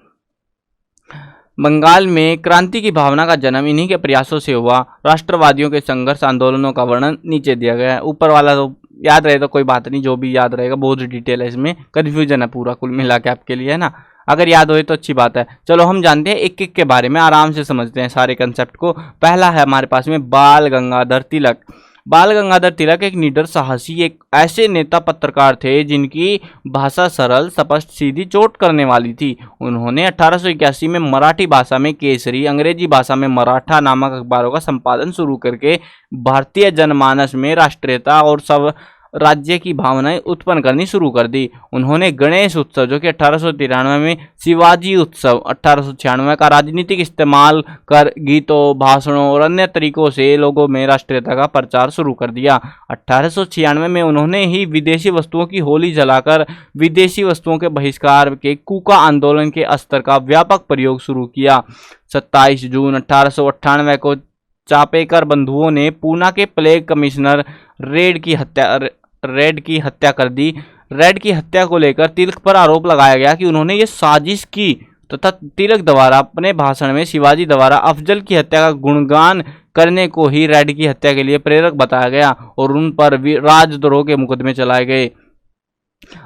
बंगाल में क्रांति की भावना का जन्म इन्हीं के प्रयासों से हुआ। राष्ट्रवादियों के संघर्ष आंदोलनों का वर्णन नीचे दिया गया है। ऊपर वाला तो याद रहे तो कोई बात नहीं, जो भी याद रहेगा बहुत डिटेल है, इसमें कन्फ्यूजन है पूरा कुल मिला के आपके लिए, है ना। अगर याद होए तो अच्छी बात है। चलो हम जानते हैं एक एक के बारे में, आराम से समझते हैं सारे कंसेप्ट को। पहला है हमारे पास में बाल गंगाधर तिलक। बाल गंगाधर तिलक एक निडर साहसी एक ऐसे नेता पत्रकार थे जिनकी भाषा सरल स्पष्ट सीधी चोट करने वाली थी। उन्होंने 1881 में मराठी भाषा में केसरी, अंग्रेजी भाषा में मराठा नामक अखबारों का संपादन शुरू करके भारतीय जनमानस में राष्ट्रीयता और सब राज्य की भावनाएं उत्पन्न करनी शुरू कर दी। उन्होंने गणेश उत्सव जो कि 1893 में, शिवाजी उत्सव 1896 का राजनीतिक इस्तेमाल कर गीतों, भाषणों और अन्य तरीकों से लोगों में राष्ट्रीयता का प्रचार शुरू कर दिया। 1896 में उन्होंने ही विदेशी वस्तुओं की होली जलाकर विदेशी वस्तुओं के बहिष्कार के कूका आंदोलन के अस्त्र का व्यापक प्रयोग शुरू किया। 27 जून 1898 को चापेकर बंधुओं ने पूना के प्लेग कमिश्नर रेड की हत्या कर दी। रेड की हत्या को लेकर तिलक पर आरोप लगाया गया कि उन्होंने ये साजिश की तथा तिलक द्वारा अपने भाषण में शिवाजी द्वारा अफजल की हत्या का गुणगान करने को ही रेड की हत्या के लिए प्रेरक बताया गया और उन पर राजद्रोह के मुकदमे चलाए गए।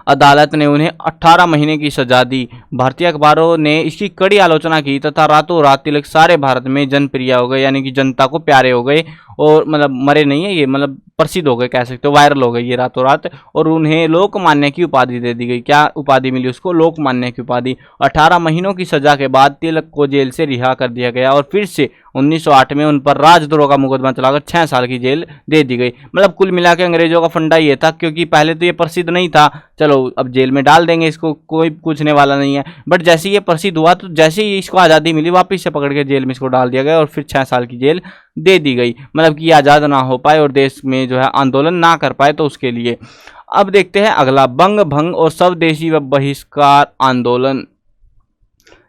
अदालत ने उन्हें 18 महीने की सजा दी। भारतीय अखबारों ने इसकी कड़ी आलोचना की तथा रातों रात तिलक सारे भारत में जनप्रिय हो गए, यानी कि जनता को प्यारे हो गए और मतलब मरे नहीं है ये, मतलब प्रसिद्ध हो गए, कह सकते हो वायरल हो गए ये रातों रात। और उन्हें लोकमान्य की उपाधि दे दी गई। क्या उपाधि मिली उसको? लोकमान्य की उपाधि। 18 महीनों की सजा के बाद तिलक को जेल से रिहा कर दिया गया और फिर से 1908 में उन पर राजद्रोह का मुकदमा चलाकर 6 साल की जेल दे दी गई। मतलब कुल मिला के अंग्रेजों का फंडा ये था, क्योंकि पहले तो ये प्रसिद्ध नहीं था, चलो अब जेल में डाल देंगे इसको, कोई पूछने वाला नहीं है। बट जैसे ये प्रसिद्ध हुआ तो जैसे ही इसको आज़ादी मिली वापस से पकड़ के जेल में इसको डाल दिया गया और फिर 6 साल की जेल दे दी गई। मतलब कि आज़ाद ना हो पाए और देश में जो है आंदोलन ना कर पाए, तो उसके लिए। अब देखते हैं अगला, बंग भंग और स्वदेशी व बहिष्कार आंदोलन।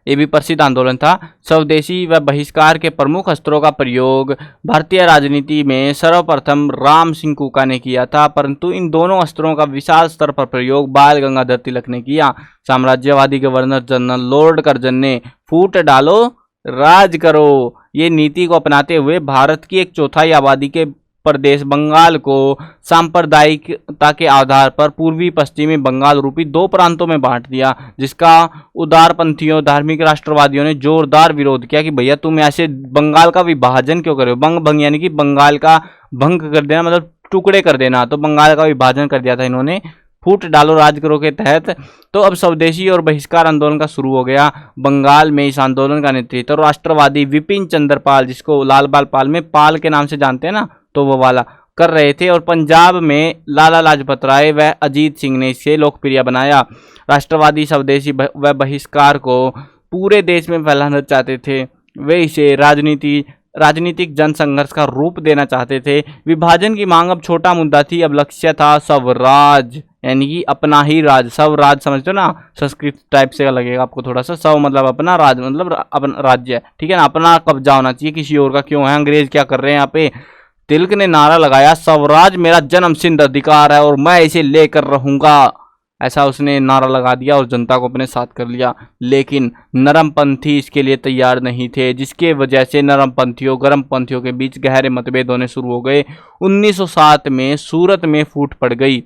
ये भी प्रसिद्ध आंदोलन था। स्वदेशी व बहिष्कार के प्रमुख अस्त्रों का प्रयोग भारतीय राजनीति में सर्वप्रथम राम सिंह कूका ने किया था, परंतु इन दोनों अस्त्रों का विशाल स्तर पर प्रयोग बाल गंगाधर तिलक ने किया। साम्राज्यवादी गवर्नर जनरल लॉर्ड कर्जन ने फूट डालो राज करो ये नीति को अपनाते हुए भारत की 1/4 आबादी के प्रदेश बंगाल को सांप्रदायिकता के आधार पर पूर्वी पश्चिमी बंगाल रूपी 2 प्रांतों में बांट दिया, जिसका उदारपंथियों धार्मिक राष्ट्रवादियों ने जोरदार विरोध किया कि भैया तुम ऐसे बंगाल का विभाजन क्यों कर रहे हो। बंग भंग यानी कि बंगाल का भंग कर देना, मतलब टुकड़े कर देना, तो बंगाल का विभाजन कर दिया था इन्होंने फूट डालो राज करो के तहत। तो अब स्वदेशी और बहिष्कार आंदोलन का शुरू हो गया। बंगाल में इस आंदोलन का नेतृत्व तो राष्ट्रवादी विपिन चंद्र पाल, जिसको लाल बाल पाल में पाल के नाम से जानते हैं ना, तो वो वाला कर रहे थे, और पंजाब में लाला लाजपत राय व अजीत सिंह ने इसे लोकप्रिय बनाया। राष्ट्रवादी स्वदेशी व बहिष्कार को पूरे देश में फैलाना चाहते थे। वे इसे राजनीतिक जनसंघर्ष का रूप देना चाहते थे। विभाजन की मांग अब छोटा मुद्दा थी, अब लक्ष्य था स्वराज, यानी कि अपना ही राज। स्वराज समझते हो ना, संस्कृत टाइप से लगेगा आपको थोड़ा सा। स्व मतलब अपना, राज मतलब अपना राज्य, ठीक है ना, अपना कब्जा होना चाहिए, किसी और का क्यों है। अंग्रेज क्या कर रहे हैं यहाँ पे। तिलक ने नारा लगाया, स्वराज मेरा जन्म सिद्ध अधिकार है और मैं इसे लेकर रहूंगा। ऐसा उसने नारा लगा दिया और जनता को अपने साथ कर लिया। लेकिन नरमपंथी इसके लिए तैयार नहीं थे, जिसके वजह से नरमपंथियों गर्मपंथियों के बीच गहरे मतभेद होने शुरू हो गए। 1907 में सूरत में फूट पड़ गई।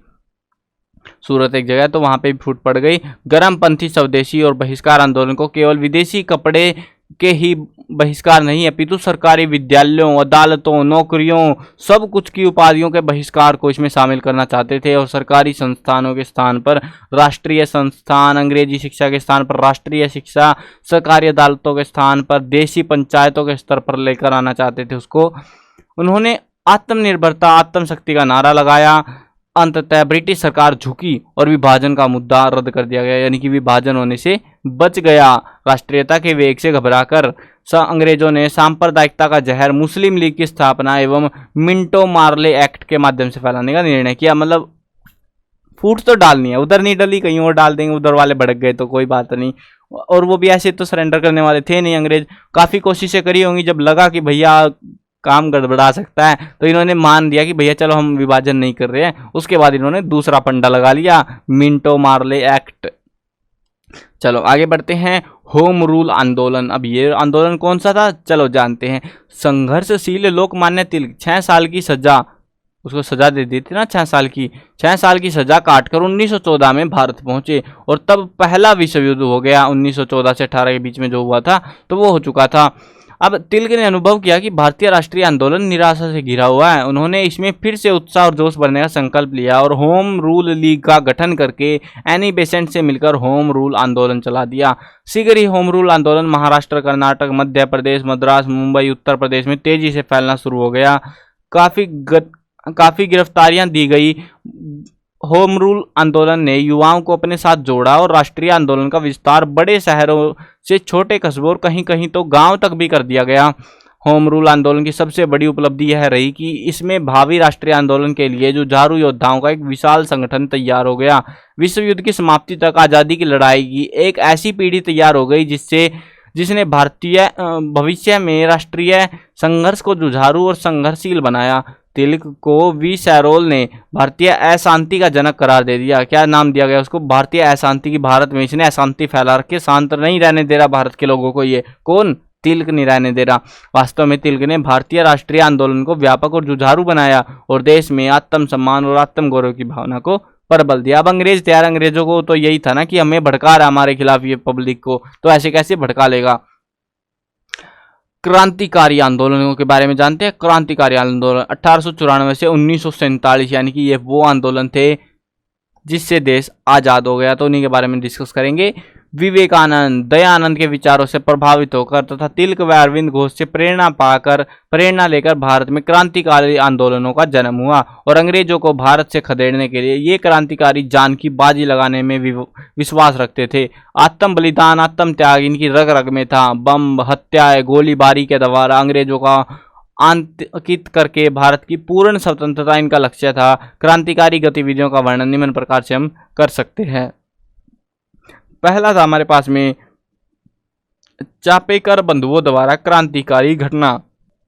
सूरत एक जगह, तो वहां पे भी फूट पड़ गई। गर्मपंथी स्वदेशी और बहिष्कार आंदोलन को केवल विदेशी कपड़े के ही बहिष्कार नहीं है, अपितु सरकारी विद्यालयों, अदालतों, नौकरियों, सब कुछ की उपाधियों के बहिष्कार को इसमें शामिल करना चाहते थे। और सरकारी संस्थानों के स्थान पर राष्ट्रीय संस्थान, अंग्रेजी शिक्षा के स्थान पर राष्ट्रीय शिक्षा, सरकारी अदालतों के स्थान पर देशी पंचायतों के स्तर पर लेकर आना चाहते थे उसको। उन्होंने आत्मनिर्भरता, आत्मशक्ति का नारा लगाया। अंततः ब्रिटिश सरकार झुकी और विभाजन का मुद्दा रद्द कर दिया गया, यानी कि विभाजन होने से बच गया। राष्ट्रीयता के वेग से घबराकर अंग्रेजों ने सांप्रदायिकता का जहर मुस्लिम लीग की स्थापना एवं मिंटो मार्ले एक्ट के माध्यम से फैलाने का निर्णय किया। मतलब फूट तो डालनी है, उधर नहीं डली कहीं और डाल देंगे, उधर वाले भड़क गए तो कोई बात नहीं। और वो भी ऐसे तो सरेंडर करने वाले थे नहीं अंग्रेज। काफ़ी कोशिशें करी होंगी, जब लगा कि भैया काम गड़बड़ा सकता है तो इन्होंने मान दिया कि भैया चलो हम विभाजन नहीं कर रहे हैं। उसके बाद इन्होंने दूसरा फंडा लगा लिया, मिंटो मार्ले एक्ट। चलो आगे बढ़ते हैं। होम रूल आंदोलन। अब ये आंदोलन कौन सा था, चलो जानते हैं। संघर्षशील लोकमान्य तिलक 6 साल की सजा, उसको सजा दे दी थी ना 6 साल की, 6 साल की सजा काटकर 1914 में भारत पहुंचे और तब पहला विश्व युद्ध हो गया। 1914 से 18 के बीच में जो हुआ था तो वो हो चुका था। अब तिलक ने अनुभव किया कि भारतीय राष्ट्रीय आंदोलन निराशा से घिरा हुआ है। उन्होंने इसमें फिर से उत्साह और जोश भरने का संकल्प लिया और होम रूल लीग का गठन करके एनी बेसेंट से मिलकर होम रूल आंदोलन चला दिया। शीघ्र ही होम रूल आंदोलन महाराष्ट्र, कर्नाटक, मध्य प्रदेश, मद्रास, मुंबई, उत्तर प्रदेश में तेजी से फैलना शुरू हो गया। काफी गिरफ्तारियां दी गई। होम रूल आंदोलन ने युवाओं को अपने साथ जोड़ा और राष्ट्रीय आंदोलन का विस्तार बड़े शहरों से छोटे कस्बों और कहीं कहीं तो गांव तक भी कर दिया गया। होम रूल आंदोलन की सबसे बड़ी उपलब्धि यह रही कि इसमें भावी राष्ट्रीय आंदोलन के लिए जुझारू योद्धाओं का एक विशाल संगठन तैयार हो गया। विश्व युद्ध की समाप्ति तक आज़ादी की लड़ाई की एक ऐसी पीढ़ी तैयार हो गई जिसने भारतीय भविष्य में राष्ट्रीय संघर्ष को जुझारू और संघर्षशील बनाया। तिलक को वी सैरोल ने भारतीय अशांति का जनक करार दे दिया। क्या नाम दिया गया उसको? भारतीय अशांति की। भारत में इसने अशांति फैला रखी, शांत नहीं रहने दे रहा भारत के लोगों को। ये कौन? तिलक नहीं रहने दे रहा। वास्तव में तिलक ने भारतीय राष्ट्रीय आंदोलन को व्यापक और जुझारू बनाया और देश में आत्मसम्मान और आत्मगौरव की भावना को प्रबल दिया। अब अंग्रेज थे यार, अंग्रेजों को तो यही था ना कि हमें भड़का रहा हमारे खिलाफ ये पब्लिक को, तो ऐसे कैसे भड़का लेगा। क्रांतिकारी आंदोलनों के बारे में जानते हैं। क्रांतिकारी आंदोलन 1894 से 1947, यानी कि ये वो आंदोलन थे जिससे देश आज़ाद हो गया, तो उन्हीं के बारे में डिस्कस करेंगे। विवेकानंद, दयानंद के विचारों से प्रभावित होकर तथा तिलक व अरविंद घोष से प्रेरणा लेकर भारत में क्रांतिकारी आंदोलनों का जन्म हुआ और अंग्रेजों को भारत से खदेड़ने के लिए ये क्रांतिकारी जान की बाजी लगाने में विश्वास रखते थे। आत्म बलिदान, आत्म त्याग इनकी रग रग में था। बम, हत्याएं, गोलीबारी के द्वारा अंग्रेजों का अंकित करके भारत की पूर्ण स्वतंत्रता इनका लक्ष्य था। क्रांतिकारी गतिविधियों का वर्णन निम्न प्रकार से हम कर सकते हैं। पहला था हमारे पास में चापेकर बंधुओं द्वारा क्रांतिकारी घटना।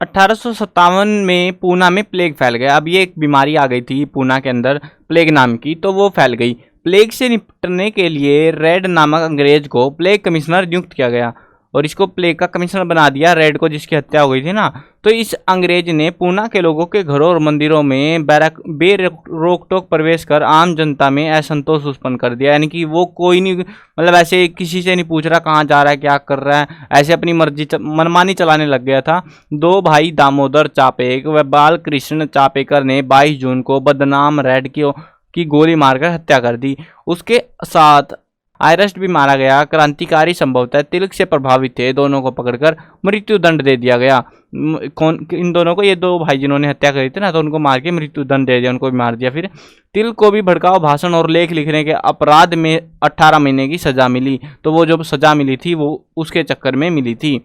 1857 में पूना में प्लेग फैल गया। अब ये एक बीमारी आ गई थी पूना के अंदर, प्लेग नाम की, तो वो फैल गई। प्लेग से निपटने के लिए रेड नामक अंग्रेज को प्लेग कमिश्नर नियुक्त किया गया और इसको प्लेग का कमिश्नर बना दिया, रेड को, जिसकी हत्या हो गई थी ना। तो इस अंग्रेज ने पूना के लोगों के घरों और मंदिरों में रोक टोक प्रवेश कर आम जनता में असंतोष उत्पन्न कर दिया। यानी कि वो कोई नहीं, मतलब ऐसे किसी से नहीं पूछ रहा कहाँ जा रहा है, क्या कर रहा है, ऐसे अपनी मर्जी मनमानी चलाने लग गया था। दो भाई दामोदर चापेक व बाल कृष्ण चापेकर ने 22 जून को बदनाम रेड की गोली मारकर हत्या कर दी। उसके साथ आयरस्ट भी मारा गया। क्रांतिकारी संभवतः तिलक से प्रभावित थे, दोनों को पकड़कर मृत्यु दंड दे दिया गया। इन दोनों को, ये दो भाई जिन्होंने हत्या करी थी ना, तो उनको मार के मृत्यु दंड दे दिया, उनको भी मार दिया। फिर तिलक को भी भड़काऊ भाषण और लेख लिखने के अपराध में 18 महीने की सजा मिली। तो वो जो सजा मिली थी वो उसके चक्कर में मिली थी।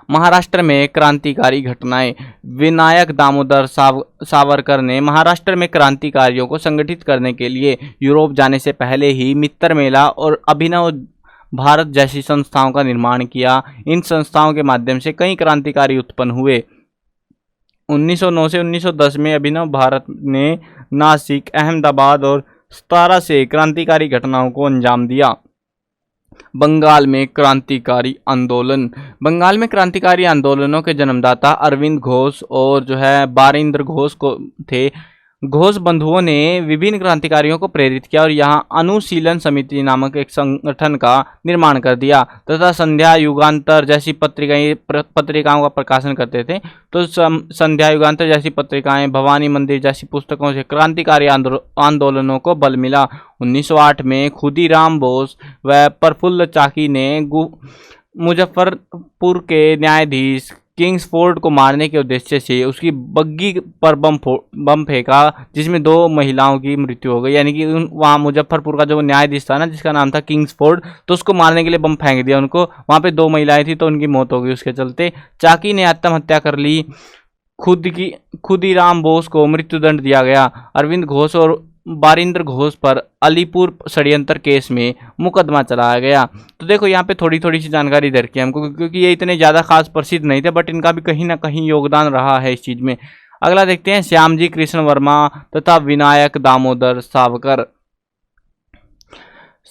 महाराष्ट्र में क्रांतिकारी घटनाएं। विनायक दामोदर सावरकर ने महाराष्ट्र में क्रांतिकारियों को संगठित करने के लिए यूरोप जाने से पहले ही मित्र मेला और अभिनव भारत जैसी संस्थाओं का निर्माण किया। इन संस्थाओं के माध्यम से कई क्रांतिकारी उत्पन्न हुए। 1909 से 1910 में अभिनव भारत ने नासिक, अहमदाबाद और सतारा से क्रांतिकारी घटनाओं को अंजाम दिया। बंगाल में क्रांतिकारी आंदोलन। बंगाल में क्रांतिकारी आंदोलनों के जन्मदाता अरविंद घोष और जो है बारिंद्र घोष को थे। घोष बंधुओं ने विभिन्न क्रांतिकारियों को प्रेरित किया और यहाँ अनुशीलन समिति नामक एक संगठन का निर्माण कर दिया तथा संध्या युगांतर जैसी पत्रिकाओं का प्रकाशन करते थे। तो संध्या युगांतर जैसी पत्रिकाएं, भवानी मंदिर जैसी पुस्तकों से क्रांतिकारी आंदोलनों को बल मिला। 1908 में खुदीराम बोस व प्रफुल्ल चाकी ने मुजफ्फरपुर के न्यायाधीश किंग्सफोर्ड को मारने के उद्देश्य से उसकी बग्गी पर बम फेंका, जिसमें 2 महिलाओं की मृत्यु हो गई। यानी कि वहाँ मुजफ्फरपुर का जो न्यायाधीश था ना, जिसका नाम था किंग्सफोर्ड, तो उसको मारने के लिए बम फेंक दिया उनको। वहाँ पे 2 महिलाएं थी तो उनकी मौत हो गई उसके चलते। चाकी ने आत्महत्या कर ली। खुदीराम बोस को मृत्युदंड दिया गया। अरविंद घोष और बारिंद्र घोष पर अलीपुर षड्यंत्र केस में मुकदमा चलाया गया। तो देखो यहाँ पे थोड़ी थोड़ी सी जानकारी दे रखी है हमको, क्योंकि ये इतने ज़्यादा खास प्रसिद्ध नहीं थे, बट इनका भी कहीं ना कहीं योगदान रहा है इस चीज़ में। अगला देखते हैं श्यामजी कृष्ण वर्मा तथा विनायक दामोदर सावरकर।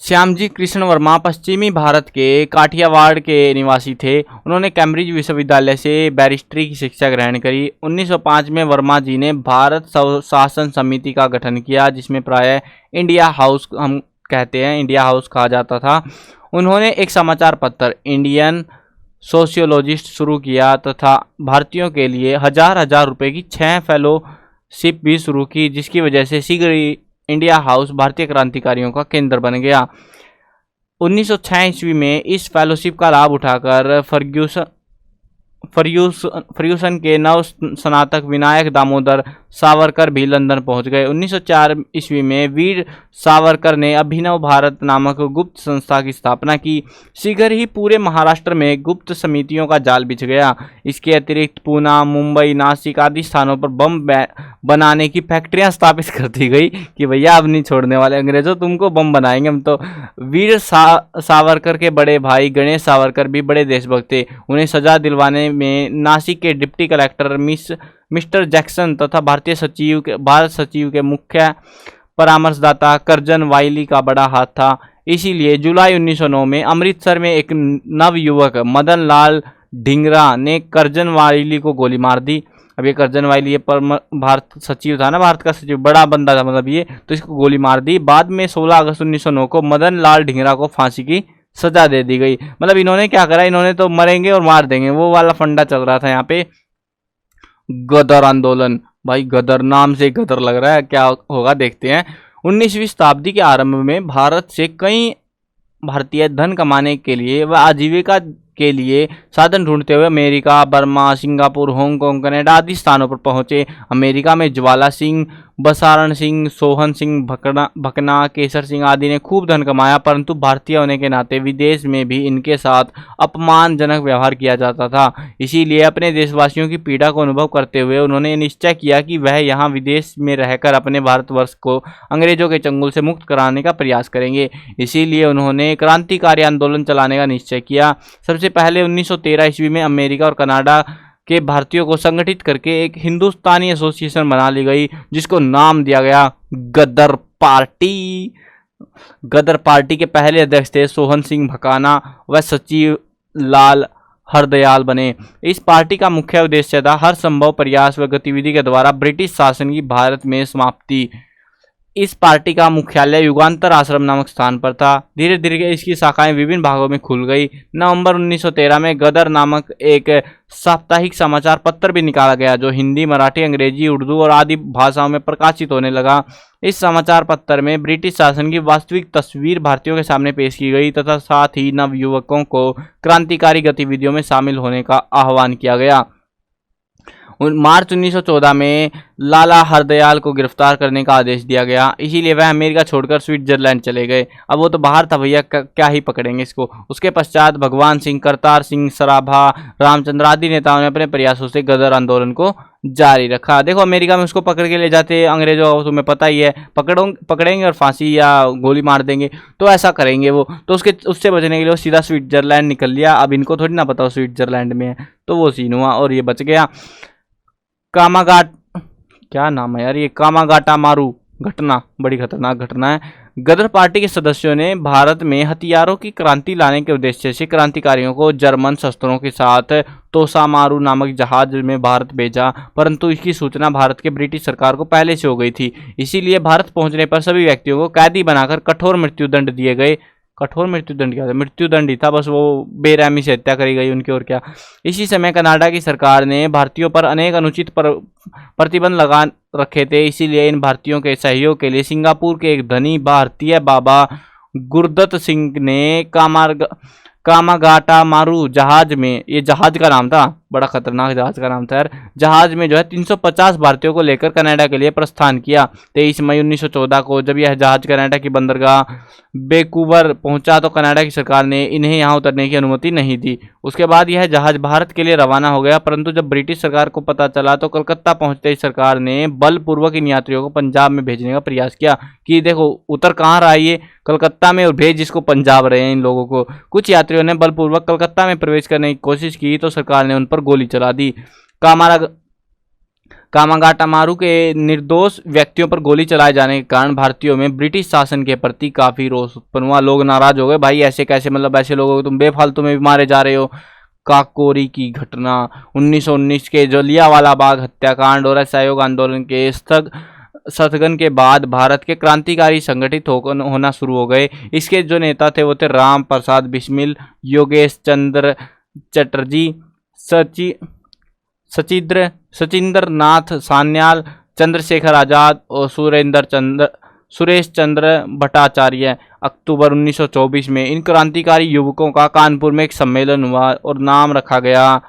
श्यामजी कृष्ण वर्मा पश्चिमी भारत के काठियावाड़ के निवासी थे। उन्होंने कैम्ब्रिज विश्वविद्यालय से बैरिस्ट्री की शिक्षा ग्रहण करी। 1905 में वर्मा जी ने भारत शासन समिति का गठन किया, जिसमें प्रायः इंडिया हाउस हम कहते हैं, इंडिया हाउस कहा जाता था। उन्होंने एक समाचार पत्र इंडियन सोशियोलॉजिस्ट शुरू किया तथा भारतीयों के लिए हजार हजार रुपए की 6 फेलोशिप भी शुरू की, जिसकी वजह से शीघ्र ही इंडिया हाउस भारतीय क्रांतिकारियों का केंद्र बन गया। 1906 ईस्वी में इस फेलोशिप का लाभ उठाकर फर्ग्यूसन के नव स्नातक विनायक दामोदर सावरकर भी लंदन पहुंच गए। 1904 ईस्वी में वीर सावरकर ने अभिनव भारत नामक गुप्त संस्था की स्थापना की। शीघ्र ही पूरे महाराष्ट्र में गुप्त समितियों का जाल बिछ गया। इसके अतिरिक्त पूना, मुंबई, नासिक आदि स्थानों पर बम बनाने की फैक्ट्रियां स्थापित कर दी गई कि भैया अब नहीं छोड़ने वाले अंग्रेजों, तुमको बम बनाएंगे हम तो। वीर सावरकर के बड़े भाई गणेश सावरकर भी बड़े देशभक्त थे। उन्हें सजा दिलवाने में नासिक के डिप्टी कलेक्टर मिस्टर जैक्सन तथा भारत सचिव के मुख्य परामर्शदाता कर्जन वाइली का बड़ा हाथ था। इसीलिए जुलाई 1909 में अमृतसर में एक नवयुवक मदन लाल ढींगरा ने कर्जन वाइली को गोली मार दी। अब ये कर्जन वाइली ये भारत सचिव था ना, भारत का सचिव, बड़ा बंदा था मतलब ये, तो इसको गोली मार दी। बाद में 16 अगस्त 1909 को मदन लाल ढींगरा को फांसी की सजा दे दी गई। मतलब इन्होंने क्या करा, इन्होंने तो मरेंगे और मार देंगे, वो वाला फंडा चल रहा था यहाँ पे। गदर आंदोलन, भाई गदर नाम से गदर लग रहा है, क्या होगा देखते हैं। 19वीं शताब्दी के आरंभ में भारत से कई भारतीय धन कमाने के लिए व आजीविका के लिए साधन ढूंढते हुए America, Burma, Singapore, Hong Kong, Canada आदि स्थानों पर पहुंचे। अमेरिका में ज्वाला सिंह, बसारण सिंह, सोहन सिंह भकना, केसर सिंह आदि ने खूब धन कमाया, परंतु भारतीय होने के नाते विदेश में भी इनके साथ अपमानजनक व्यवहार किया जाता था। इसीलिए अपने देशवासियों की पीड़ा को अनुभव करते हुए उन्होंने निश्चय किया कि वह यहाँ विदेश में रहकर अपने भारतवर्ष को अंग्रेजों के चंगुल से मुक्त कराने का प्रयास करेंगे। इसीलिए उन्होंने क्रांतिकारी आंदोलन चलाने का निश्चय किया। सबसे पहले 1913 ईस्वी में अमेरिका और कनाडा के भारतीयों को संगठित करके एक हिंदुस्तानी एसोसिएशन बना ली गई, जिसको नाम दिया गया गदर पार्टी। गदर पार्टी के पहले अध्यक्ष थे सोहन सिंह भकाना व सचिव लाल हरदयाल बने। इस पार्टी का मुख्य उद्देश्य था हर संभव प्रयास व गतिविधि के द्वारा ब्रिटिश शासन की भारत में समाप्ति। इस पार्टी का मुख्यालय युगांतर आश्रम नामक स्थान पर था। धीरे धीरे इसकी शाखाएं विभिन्न भागों में खुल गई। नवंबर 1913 में गदर नामक एक साप्ताहिक समाचार पत्र भी निकाला गया, जो हिंदी, मराठी, अंग्रेजी, उर्दू और आदि भाषाओं में प्रकाशित होने लगा। इस समाचार पत्र में ब्रिटिश शासन की वास्तविक तस्वीर भारतीयों के सामने पेश की गई तथा साथ ही नवयुवकों को क्रांतिकारी गतिविधियों में शामिल होने का आह्वान किया गया। मार्च 1914 में लाला हरदयाल को गिरफ्तार करने का आदेश दिया गया। इसीलिए वह अमेरिका छोड़कर स्विट्जरलैंड चले गए। अब वो तो बाहर था भैया, क्या ही पकड़ेंगे इसको। उसके पश्चात भगवान सिंह, करतार सिंह सराभा, रामचंद्र आदि नेताओं ने अपने प्रयासों से गदर आंदोलन को जारी रखा। देखो अमेरिका में उसको पकड़ के ले जाते अंग्रेजों, तुम्हें पता ही है, पकड़ेंगे और फांसी या गोली मार देंगे, तो ऐसा करेंगे वो। तो उससे बचने के लिए वो सीधा स्विट्जरलैंड निकल लिया। अब इनको थोड़ी ना पता स्विट्जरलैंड में है, तो वो सीन हुआ और ये बच गया। क्या नाम है यार ये, कामागाटा मारू घटना, बड़ी खतरनाक घटना है। गदर पार्टी के सदस्यों ने भारत में हथियारों की क्रांति लाने के उद्देश्य से क्रांतिकारियों को जर्मन शस्त्रों के साथ तोसामारू नामक जहाज में भारत भेजा, परंतु इसकी सूचना भारत के ब्रिटिश सरकार को पहले से हो गई थी। इसीलिए भारत पहुंचने पर सभी व्यक्तियों को कैदी बनाकर कठोर मृत्युदंड दिए गए। कठोर मृत्युदंड क्या था, मृत्युदंड ही था बस, वो बेरहमी से हत्या करी गई उनकी और क्या। इसी समय कनाडा की सरकार ने भारतीयों पर अनेक अनुचित प्रतिबंध लगा रखे थे। इसीलिए इन भारतीयों के सहयोग के लिए सिंगापुर के एक धनी भारतीय बाबा गुरदत्त सिंह ने कामागाटा मारू जहाज में, ये जहाज का नाम था, बड़ा खतरनाक जहाज का नाम था यार, जहाज में जो है 350 भारतीयों को लेकर कनाडा के लिए प्रस्थान किया। 23 मई 1914 को जब यह जहाज कनाडा की बंदरगाह वैंकूवर पहुंचा तो कनाडा की सरकार ने इन्हें यहां उतरने की अनुमति नहीं दी। उसके बाद यह जहाज भारत के लिए रवाना हो गया, परंतु जब ब्रिटिश सरकार को पता चला तो कलकत्ता पहुंचते ही सरकार ने बलपूर्वक इन यात्रियों को पंजाब में भेजने का प्रयास किया कि देखो उतर कहाँ रहा है ये, कलकत्ता में, और भेज जिसको पंजाब रहे हैं इन लोगों को। कुछ यात्रियों ने बलपूर्वक कलकत्ता में प्रवेश करने की कोशिश की तो सरकार ने उन पर गोली चला दी। कामागाटा मारू के निर्दोष व्यक्तियों पर गोली चलाए जाने के कारण भारतीयों में ब्रिटिश शासन के प्रति काफी रोष उत्पन्न हुआ। लोग नाराज हो गए, भाई ऐसे कैसे, मतलब ऐसे लोगों को तुम बेफालतू में भी मारे जा रहे हो। काकोरी की घटना, 1919 के जलियांवाला बाग हत्याकांड और असहयोग आंदोलन के स्थगन के बाद भारत के क्रांतिकारी संगठित होना शुरू हो गए। इसके जो नेता थे वो थे राम प्रसाद बिस्मिल, योगेश चंद्र चटर्जी, सचिंद्र नाथ सान्याल, चंद्रशेखर आजाद और सुरेश चंद्र भट्टाचार्य। अक्टूबर 1924 में इन क्रांतिकारी युवकों का कानपुर में एक सम्मेलन हुआ और नाम रखा गया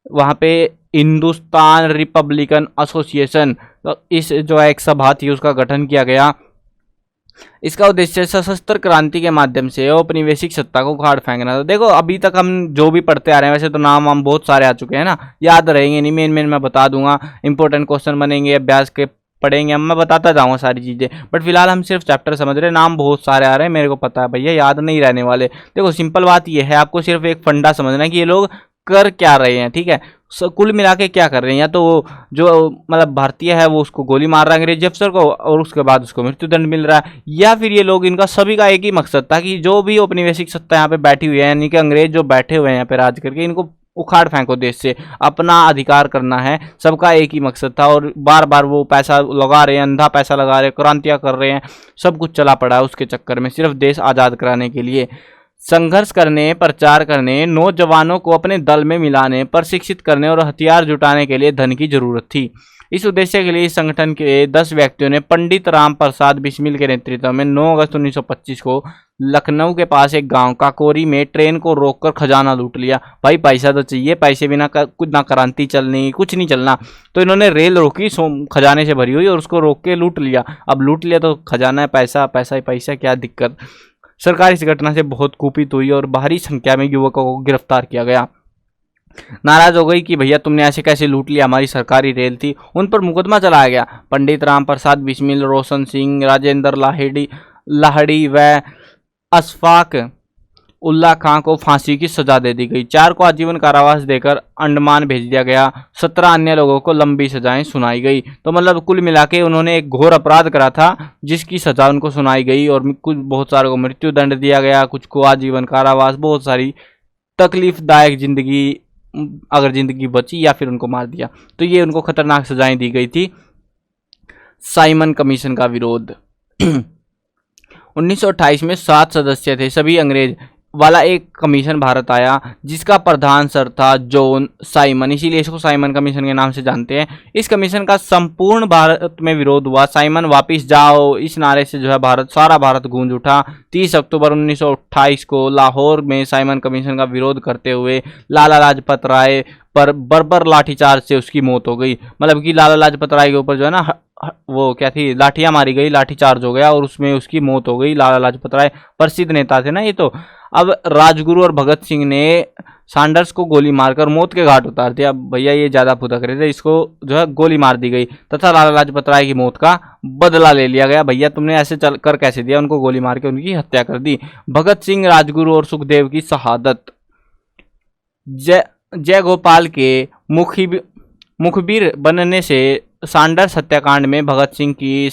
वहाँ पे हिंदुस्तान रिपब्लिकन एसोसिएशन। तो इस जो एक सभा थी उसका गठन किया गया। इसका उद्देश्य सशस्त्र क्रांति के माध्यम से औपनिवेशिक सत्ता को उखाड़ फेंकना था। देखो अभी तक हम जो भी पढ़ते आ रहे हैं, वैसे तो नाम हम बहुत सारे आ चुके हैं ना, याद रहेंगे नहीं, मेन मैं बता दूंगा, इंपॉर्टेंट क्वेश्चन बनेंगे, अभ्यास के पढ़ेंगे, मैं बताता जाऊंगा सारी चीज़ें, बट फिलहाल हम सिर्फ चैप्टर समझ रहे हैं। नाम बहुत सारे आ रहे हैं, मेरे को पता है भैया, याद नहीं रहने वाले। देखो सिंपल बात यह है, आपको सिर्फ एक फंडा समझना है कि ये लोग कर क्या रहे हैं, ठीक है, कुल मिला के क्या कर रहे हैं। या तो जो मतलब भारतीय है वो उसको गोली मार रहा है अंग्रेजी अफसर को और उसके बाद उसको मृत्युदंड मिल रहा है, या फिर ये लोग, इनका सभी का एक ही मकसद था कि जो भी औपनिवेशिक सत्ता यहाँ पे बैठी हुई है, यानी कि अंग्रेज जो बैठे हुए हैं यहाँ पे राज करके, इनको उखाड़ फेंको देश से, अपना अधिकार करना है, सबका एक ही मकसद था। और बार बार वो पैसा लगा रहे हैं, अंधा पैसा लगा रहे हैं, क्रांतियाँ कर रहे हैं, सब कुछ चला पड़ा है उसके चक्कर में, सिर्फ देश आज़ाद कराने के लिए। संघर्ष करने, प्रचार करने, नौजवानों को अपने दल में मिलाने, प्रशिक्षित करने और हथियार जुटाने के लिए धन की जरूरत थी। इस उद्देश्य के लिए इस संगठन के 10 व्यक्तियों ने पंडित राम प्रसाद बिस्मिल के नेतृत्व में 9 अगस्त 1925 को लखनऊ के पास एक गांव काकोरी में ट्रेन को रोककर खजाना लूट लिया। भाई पैसा तो चाहिए, पैसे बिना कुछ ना क्रांति चलनी, कुछ नहीं चलना। तो इन्होंने रेल रोकी खजाने से भरी हुई और उसको रोक के लूट लिया। अब लूट लिया तो खजाना है, पैसा पैसा ही पैसा, क्या दिक्कत। सरकार इस घटना से बहुत कुपित हुई और भारी संख्या में युवकों को गिरफ्तार किया गया। नाराज हो गई कि भैया तुमने ऐसे कैसे लूट लिया, हमारी सरकारी रेल थी। उन पर मुकदमा चलाया गया। पंडित राम प्रसाद बिस्मिल, रोशन सिंह, राजेंद्र लाहड़ी व अशफाक उल्ला खां को फांसी की सजा दे दी गई। 4 को आजीवन कारावास देकर अंडमान भेज दिया गया। 17 अन्य लोगों को लंबी सजाएं सुनाई गई। तो मतलब कुल मिला के उन्होंने एक घोर अपराध करा था जिसकी सजा उनको सुनाई गई और कुछ बहुत सारे को मृत्यु दंड दिया गया, कुछ को आजीवन कारावास, बहुत सारी तकलीफदायक जिंदगी, अगर जिंदगी बची, या फिर उनको मार दिया। तो ये उनको खतरनाक सजाएं दी गई थी। साइमन कमीशन का विरोध 1928 में 7 सदस्य थे, सभी अंग्रेज वाला एक कमीशन भारत आया जिसका प्रधान सर था जॉन साइमन, इसीलिए इसको साइमन कमीशन के नाम से जानते हैं। इस कमीशन का संपूर्ण भारत में विरोध हुआ। साइमन वापिस जाओ, इस नारे से जो है सारा भारत गूंज उठा। 30 अक्टूबर 1928 को लाहौर में साइमन कमीशन का विरोध करते हुए लाला लाजपत राय पर बर्बर लाठीचार्ज से उसकी मौत हो गई। मतलब कि लाला लाजपत राय के ऊपर जो है ना वो क्या थी, लाठियां मारी गई, लाठीचार्ज हो गया और उसमें उसकी मौत हो गई। लाला लाजपत राय प्रसिद्ध नेता थे ना ये तो। अब राजगुरु और भगत सिंह ने सैंडर्स को गोली मारकर मौत के घाट उतार दिया। भैया ये ज़्यादा फुदक रहे थे, इसको जो है गोली मार दी गई तथा लाला लाजपत राय की मौत का बदला ले लिया गया। भैया तुमने ऐसे चल कर कैसे दिया, उनको गोली मार के उनकी हत्या कर दी। भगत सिंह, राजगुरु और सुखदेव की शहादत। जय गोपाल के मुखबिर बनने से सैंडर्स हत्याकांड में भगत सिंह की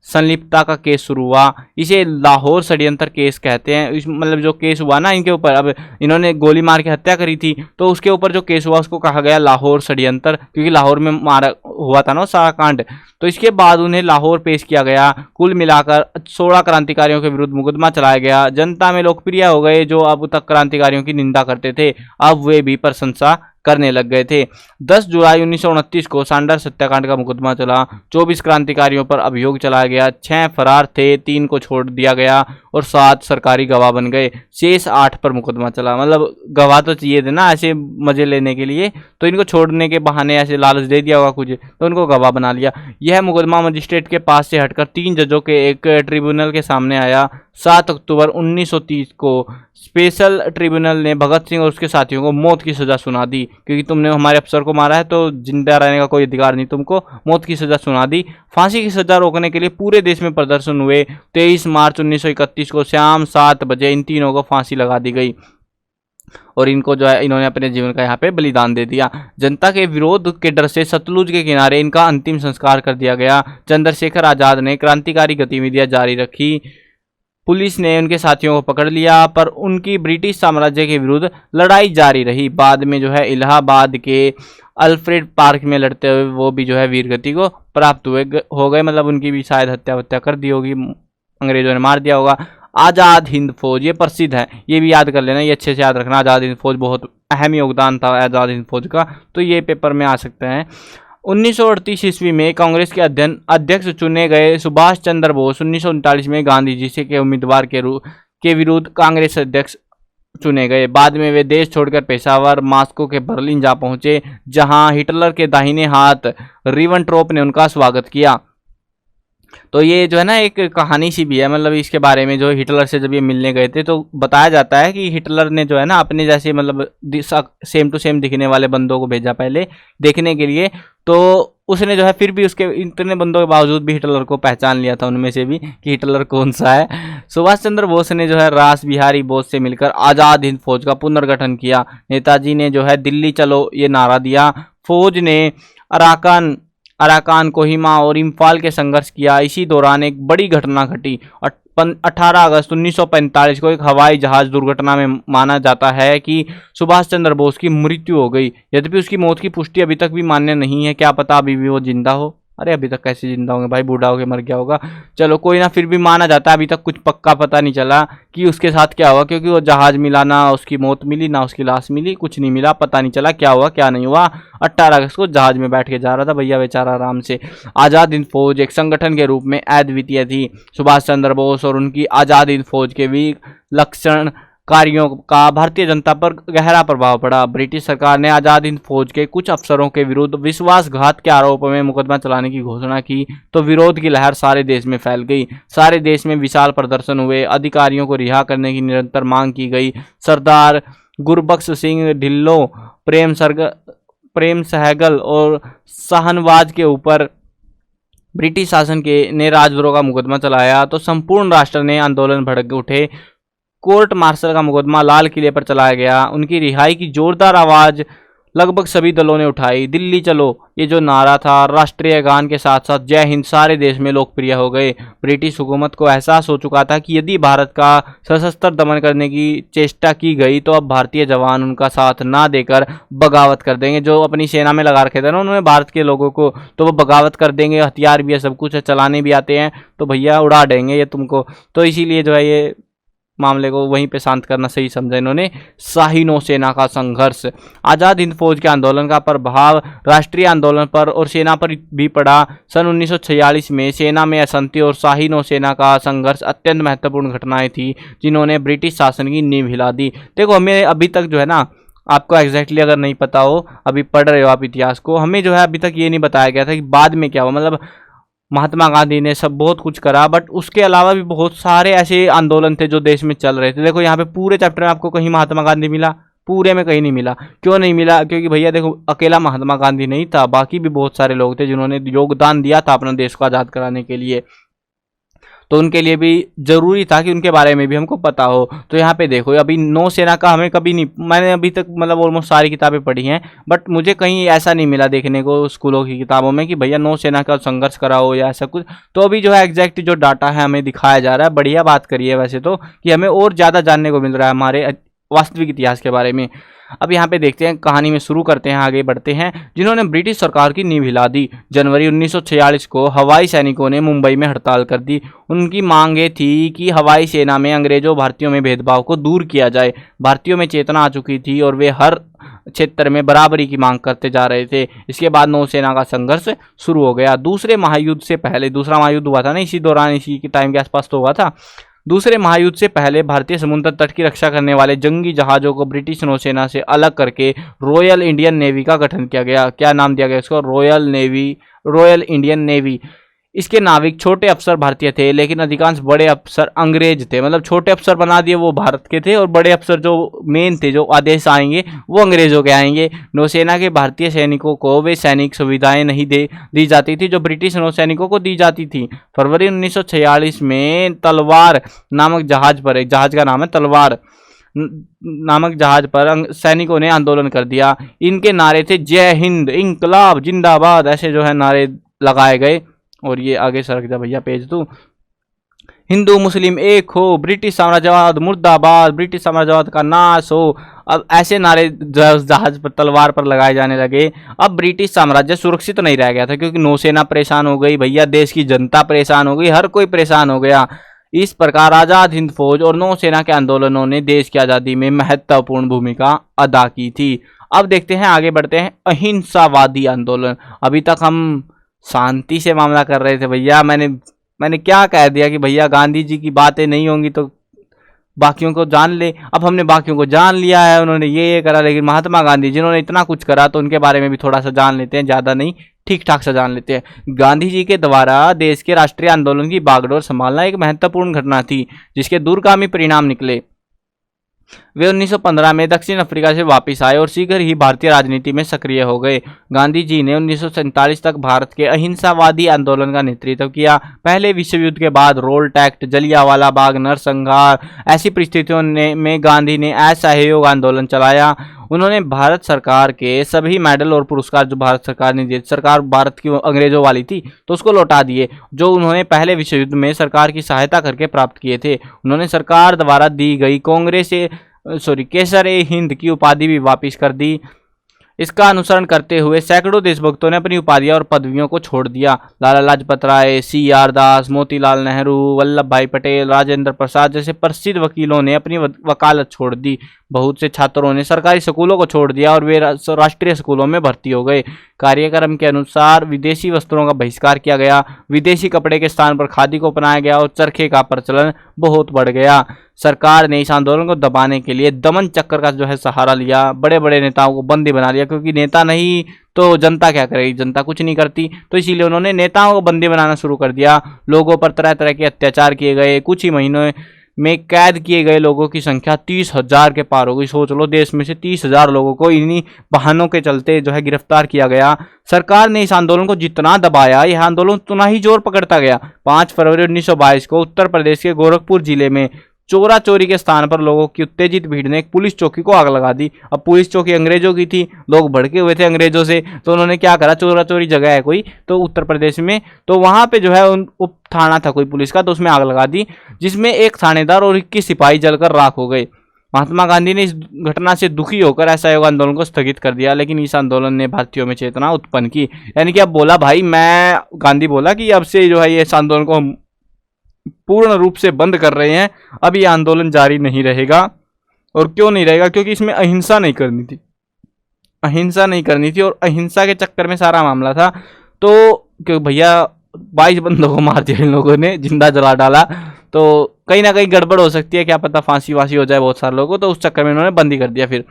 संलिप्तता का केस शुरू हुआ। इसे लाहौर षड्यंत्र केस कहते हैं। इस मतलब जो केस हुआ ना इनके ऊपर, अब इन्होंने गोली मार के हत्या करी थी तो उसके ऊपर जो केस हुआ उसको कहा गया लाहौर षड्यंत्र, क्योंकि लाहौर में मारा हुआ था ना सारा कांड। तो इसके बाद उन्हें लाहौर पेश किया गया। कुल मिलाकर 16 क्रांतिकारियों के विरुद्ध मुकदमा चलाया गया। जनता में लोकप्रिय हो गए। जो अब तक क्रांतिकारियों की निंदा करते थे अब वे भी प्रशंसा करने लग गए थे। 10 जुलाई 1929 को सैंडर्स हत्याकांड का मुकदमा चला। 24 क्रांतिकारियों पर अभियोग चलाया गया। 6 फरार थे, 3 को छोड़ दिया गया और 7 सरकारी गवाह बन गए। शेष 8 पर मुकदमा चला। मतलब गवाह तो चाहिए थे ना ऐसे मजे लेने के लिए, तो इनको छोड़ने के बहाने ऐसे लालच दे दिया होगा कुछ, तो उनको गवाह बना लिया। यह मुकदमा मजिस्ट्रेट के पास से हटकर 3 जजों के एक ट्रिब्यूनल के सामने आया। 7 अक्टूबर 1930 को स्पेशल ट्रिब्यूनल ने भगत सिंह और उसके साथियों को मौत की सजा सुना दी, क्योंकि तुमने हमारे अफसर को मारा है तो जिंदा रहने का कोई अधिकार नहीं, तुमको मौत की सजा सुना दी। फांसी की सजा रोकने के लिए पूरे देश में प्रदर्शन हुए। 23 मार्च 1931 को शाम 7 बजे इन तीनों को फांसी लगा दी गई और इनको जो है इन्होंने अपने जीवन का यहाँ पे बलिदान दे दिया। जनता के विरोध के डर से सतलुज के किनारे इनका अंतिम संस्कार कर दिया गया। चंद्रशेखर आजाद ने क्रांतिकारी गतिविधियां जारी रखी। पुलिस ने उनके साथियों को पकड़ लिया पर उनकी ब्रिटिश साम्राज्य के विरुद्ध लड़ाई जारी रही। बाद में जो है इलाहाबाद के अल्फ्रेड पार्क में लड़ते हुए वो भी जो है वीरगति को प्राप्त हो गए। मतलब उनकी भी शायद हत्या कर दी होगी, अंग्रेजों ने मार दिया होगा। आज़ाद हिंद फौज, ये प्रसिद्ध है, ये भी याद कर लेना, ये अच्छे से याद रखना। आज़ाद हिंद फौज बहुत अहम योगदान था आज़ाद हिंद फौज का, तो ये पेपर में आ सकते हैं। 1938 ईस्वी में कांग्रेस के अध्यक्ष चुने गए सुभाष चंद्र बोस 1939 में गांधी जी से के उम्मीदवार के विरुद्ध कांग्रेस अध्यक्ष चुने गए। बाद में वे देश छोड़कर पेशावर, मास्को के बर्लिन जा पहुंचे, जहां हिटलर के दाहिने हाथ रिबेनट्रोप ने उनका स्वागत किया। तो ये जो है ना एक कहानी सी भी है, मतलब इसके बारे में, जो हिटलर से जब ये मिलने गए थे तो बताया जाता है कि हिटलर ने जो है ना अपने जैसे मतलब सेम टू सेम दिखने वाले बंदों को भेजा पहले देखने के लिए, तो उसने जो है फिर भी उसके इतने बंदों के बावजूद भी हिटलर को पहचान लिया था उनमें से भी कि हिटलर कौन सा है। सुभाष चंद्र बोस ने जो है रास बिहारी बोस से मिलकर आज़ाद हिंद फौज का पुनर्गठन किया। नेताजी ने जो है दिल्ली चलो ये नारा दिया। फौज ने अराकान, कोहिमा और इम्फाल के संघर्ष किया। इसी दौरान एक बड़ी घटना घटी। 18 अगस्त 1945 को एक हवाई जहाज दुर्घटना में माना जाता है कि सुभाष चंद्र बोस की मृत्यु हो गई। यद्यपि उसकी मौत की पुष्टि अभी तक भी मान्य नहीं है, क्या पता अभी भी वो जिंदा हो। अरे अभी तक कैसे जिंदा होंगे भाई, बूढ़ा होके मर गया होगा। चलो कोई ना, फिर भी माना जाता है, अभी तक कुछ पक्का पता नहीं चला कि उसके साथ क्या हुआ, क्योंकि वो जहाज मिला, ना उसकी मौत मिली ना उसकी लाश मिली, कुछ नहीं मिला, पता नहीं चला क्या हुआ क्या नहीं हुआ। 18 अगस्त को जहाज में बैठ के जा रहा था भैया बेचारा आराम से। आज़ाद हिंद फौज एक संगठन के रूप में अद्वितीय थी। सुभाष चंद्र बोस और उनकी आज़ाद हिंद फौज के वीर लक्षण कार्यों का भारतीय जनता पर गहरा प्रभाव पड़ा। ब्रिटिश सरकार ने आज़ाद हिंद फौज के कुछ अफसरों के विरुद्ध विश्वासघात के आरोप में मुकदमा चलाने की घोषणा की, तो विरोध की लहर सारे देश में फैल गई। सारे देश में विशाल प्रदर्शन हुए, अधिकारियों को रिहा करने की निरंतर मांग की गई। सरदार गुरबख्श सिंह ढिल्लों, प्रेम सहगल और शाहनवाज के ऊपर ब्रिटिश शासन ने राजद्रोह का मुकदमा चलाया, तो संपूर्ण राष्ट्र ने आंदोलन भड़क उठे। कोर्ट मार्शल का मुकदमा लाल किले पर चलाया गया। उनकी रिहाई की जोरदार आवाज लगभग सभी दलों ने उठाई। दिल्ली चलो ये जो नारा था राष्ट्रीय गान के साथ साथ जय हिंद सारे देश में लोकप्रिय हो गए। ब्रिटिश हुकूमत को एहसास हो चुका था कि यदि भारत का सशस्त्र दमन करने की चेष्टा की गई तो अब भारतीय जवान उनका साथ ना देकर बगावत कर देंगे। जो अपनी सेना में लगा रखे थे ना उन्होंने भारत के लोगों को, तो वो बगावत कर देंगे। हथियार भी है, सब कुछ है, चलाने भी आते हैं, तो भैया उड़ा देंगे ये तुमको। तो इसीलिए जो है ये मामले को वहीं पे शांत करना सही समझा इन्होंने। शाही नौसेना का संघर्ष। आज़ाद हिंद फौज के आंदोलन का प्रभाव राष्ट्रीय आंदोलन पर और सेना पर भी पड़ा। सन 1946 में सेना में असंतति और शाही नौसेना का संघर्ष अत्यंत महत्वपूर्ण घटनाएं थी जिन्होंने ब्रिटिश शासन की नींव हिला दी। देखो हमें अभी तक जो है ना, आपको एग्जैक्टली अगर नहीं पता हो, अभी पढ़ रहे हो आप इतिहास को, हमें जो है अभी तक ये नहीं बताया गया था कि बाद में क्या हुआ। मतलब महात्मा गांधी ने सब बहुत कुछ करा, बट उसके अलावा भी बहुत सारे ऐसे आंदोलन थे जो देश में चल रहे थे। देखो यहाँ पे पूरे चैप्टर में आपको कहीं महात्मा गांधी मिला? पूरे में कहीं नहीं मिला। क्यों नहीं मिला? क्योंकि भैया देखो अकेला महात्मा गांधी नहीं था, बाकी भी बहुत सारे लोग थे जिन्होंने योगदान दिया था अपना देश को आज़ाद कराने के लिए, तो उनके लिए भी जरूरी था कि उनके बारे में भी हमको पता हो। तो यहाँ पे देखो अभी नौसेना का हमें कभी नहीं, मैंने अभी तक मतलब ऑलमोस्ट सारी किताबें पढ़ी हैं, बट मुझे कहीं ऐसा नहीं मिला देखने को स्कूलों की किताबों में कि भैया नौसेना का संघर्ष करा हो या ऐसा कुछ। तो अभी जो है एग्जैक्ट जो डाटा है हमें दिखाया जा रहा है। बढ़िया बात करिए वैसे तो, कि हमें और ज़्यादा जानने को मिल रहा है हमारे वास्तविक इतिहास के बारे में। अब यहाँ पे देखते हैं, कहानी में शुरू करते हैं, आगे बढ़ते हैं। जिन्होंने ब्रिटिश सरकार की नींव हिला दी। जनवरी 1946 को हवाई सैनिकों ने मुंबई में हड़ताल कर दी। उनकी मांग ये थी कि हवाई सेना में अंग्रेजों भारतीयों में भेदभाव को दूर किया जाए। भारतीयों में चेतना आ चुकी थी और वे हर क्षेत्र में बराबरी की मांग करते जा रहे थे। इसके बाद नौसेना का संघर्ष शुरू हो गया। दूसरे महायुद्ध से पहले, दूसरा महायुद्ध हुआ था ना इसी दौरान, इसी के टाइम के आसपास तो हुआ था। दूसरे महायुद्ध से पहले भारतीय समुद्र तट की रक्षा करने वाले जंगी जहाज़ों को ब्रिटिश नौसेना से अलग करके रॉयल इंडियन नेवी का गठन किया गया। क्या नाम दिया गया इसको? Royal Indian navy. इसके नाविक छोटे अफसर भारतीय थे, लेकिन अधिकांश बड़े अफसर अंग्रेज थे। मतलब छोटे अफसर बना दिए वो भारत के थे, और बड़े अफसर जो मेन थे, जो आदेश आएंगे वो अंग्रेजों के आएंगे। नौसेना के भारतीय सैनिकों को वे सैनिक सुविधाएं नहीं दी जाती थी जो ब्रिटिश नौसैनिकों को दी जाती थी। फरवरी 1946 में तलवार नामक जहाज पर, एक जहाज का नाम है तलवार नामक जहाज पर सैनिकों ने आंदोलन कर दिया। इनके नारे थे जय हिंद, इंकलाब जिंदाबाद, ऐसे जो है नारे लगाए गए। और ये आगे सरक जा भैया पेज तू। हिंदू मुस्लिम एक हो, ब्रिटिश साम्राज्यवाद मुर्दाबाद, ब्रिटिश साम्राज्यवाद का नाश हो। अब ऐसे नारे जहाज पर तलवार पर लगाए जाने लगे। अब ब्रिटिश साम्राज्य सुरक्षित नहीं रह गया था, क्योंकि नौसेना परेशान हो गई भैया, देश की जनता परेशान हो गई, हर कोई परेशान हो गया। इस प्रकार आज़ाद हिंद फौज और नौसेना के आंदोलनों ने देश की आज़ादी में महत्वपूर्ण भूमिका अदा की थी। अब देखते हैं, आगे बढ़ते हैं। अहिंसावादी आंदोलन। अभी तक हम शांति से मामला कर रहे थे भैया। मैंने क्या कह दिया कि भैया गांधी जी की बातें नहीं होंगी तो बाकियों को जान ले। अब हमने बाकियों को जान लिया है, उन्होंने ये करा, लेकिन महात्मा गांधी जिन्होंने इतना कुछ करा तो उनके बारे में भी थोड़ा सा जान लेते हैं, ज़्यादा नहीं, ठीक ठाक सा जान लेते हैं। गांधी जी के द्वारा देश के राष्ट्रीय आंदोलन की बागडोर संभालना एक महत्वपूर्ण घटना थी जिसके दूरगामी परिणाम निकले। वे 1915 में दक्षिण अफ्रीका से वापस आए और शीघ्र ही भारतीय राजनीति में सक्रिय हो गए। गांधी जी ने 1947 तक भारत के अहिंसावादी आंदोलन का नेतृत्व किया। पहले विश्व युद्ध के बाद रोल्ट एक्ट, जलियांवाला बाग नरसंहार, ऐसी परिस्थितियों में गांधी ने असहयोग आंदोलन चलाया। उन्होंने भारत सरकार के सभी मेडल और पुरस्कार जो भारत सरकार ने दिए, सरकार भारत की अंग्रेजों वाली थी तो उसको लौटा दिए, जो उन्होंने पहले विश्व युद्ध में सरकार की सहायता करके प्राप्त किए थे। उन्होंने सरकार द्वारा दी गई केसर ए हिंद की उपाधि भी वापस कर दी। इसका अनुसरण करते हुए सैकड़ों देशभक्तों ने अपनी उपाधियां और पदवियों को छोड़ दिया। लाला लाजपत राय, CR दास, मोतीलाल नेहरू, वल्लभ भाई पटेल, राजेंद्र प्रसाद जैसे प्रसिद्ध वकीलों ने अपनी वकालत छोड़ दी। बहुत से छात्रों ने सरकारी स्कूलों को छोड़ दिया और वे राष्ट्रीय स्कूलों में भर्ती हो गए। कार्यक्रम के अनुसार विदेशी वस्त्रों का बहिष्कार किया गया, विदेशी कपड़े के स्थान पर खादी को अपनाया गया और चरखे का प्रचलन बहुत बढ़ गया। सरकार ने इस आंदोलन को दबाने के लिए दमन चक्र का जो है सहारा लिया। बड़े बड़े नेताओं को बंदी बना लिया, क्योंकि नेता नहीं तो जनता क्या करेगी, जनता कुछ नहीं करती, तो इसीलिए उन्होंने नेताओं को बंदी बनाना शुरू कर दिया। लोगों पर तरह तरह के अत्याचार किए गए। कुछ ही महीनों में कैद किए गए लोगों की संख्या 30,000 के पार हो गई। सोच लो, देश में से 30,000 लोगों को इन्हीं बहानों के चलते जो है गिरफ्तार किया गया। सरकार ने इस आंदोलन को जितना दबाया, यह आंदोलन उतना ही जोर पकड़ता गया। 5 फरवरी 1922 को उत्तर प्रदेश के गोरखपुर जिले में चोरा चोरी के स्थान पर लोगों की उत्तेजित भीड़ ने एक पुलिस चौकी को आग लगा दी। अब पुलिस चौकी अंग्रेजों की थी, लोग भड़के हुए थे अंग्रेजों से, तो उन्होंने क्या करा, चोरा चोरी जगह है कोई तो उत्तर प्रदेश में, तो वहां पे जो है उप थाना था कोई पुलिस का, तो उसमें आग लगा दी, जिसमें एक थानेदार और 21 सिपाही जलकर राख हो गए। महात्मा गांधी ने इस घटना से दुखी होकर असहयोग आंदोलन को स्थगित कर दिया, लेकिन इस आंदोलन ने भारतीयों में चेतना उत्पन्न की। यानी कि अब बोला भाई, गांधी बोला कि अब से जो है ये इस आंदोलन को पूर्ण रूप से बंद कर रहे हैं, अब ये आंदोलन जारी नहीं रहेगा। और क्यों नहीं रहेगा, क्योंकि इसमें अहिंसा नहीं करनी थी, अहिंसा नहीं करनी थी, और अहिंसा के चक्कर में सारा मामला था। तो क्यों भैया 22 बंदों को मार दिया इन लोगों ने, जिंदा जला डाला, तो कहीं ना कहीं गड़बड़ हो सकती है, क्या पता फांसी वासी हो जाए बहुत सारे लोगों को, तो उस चक्कर में उन्होंने बंदी कर दिया। फिर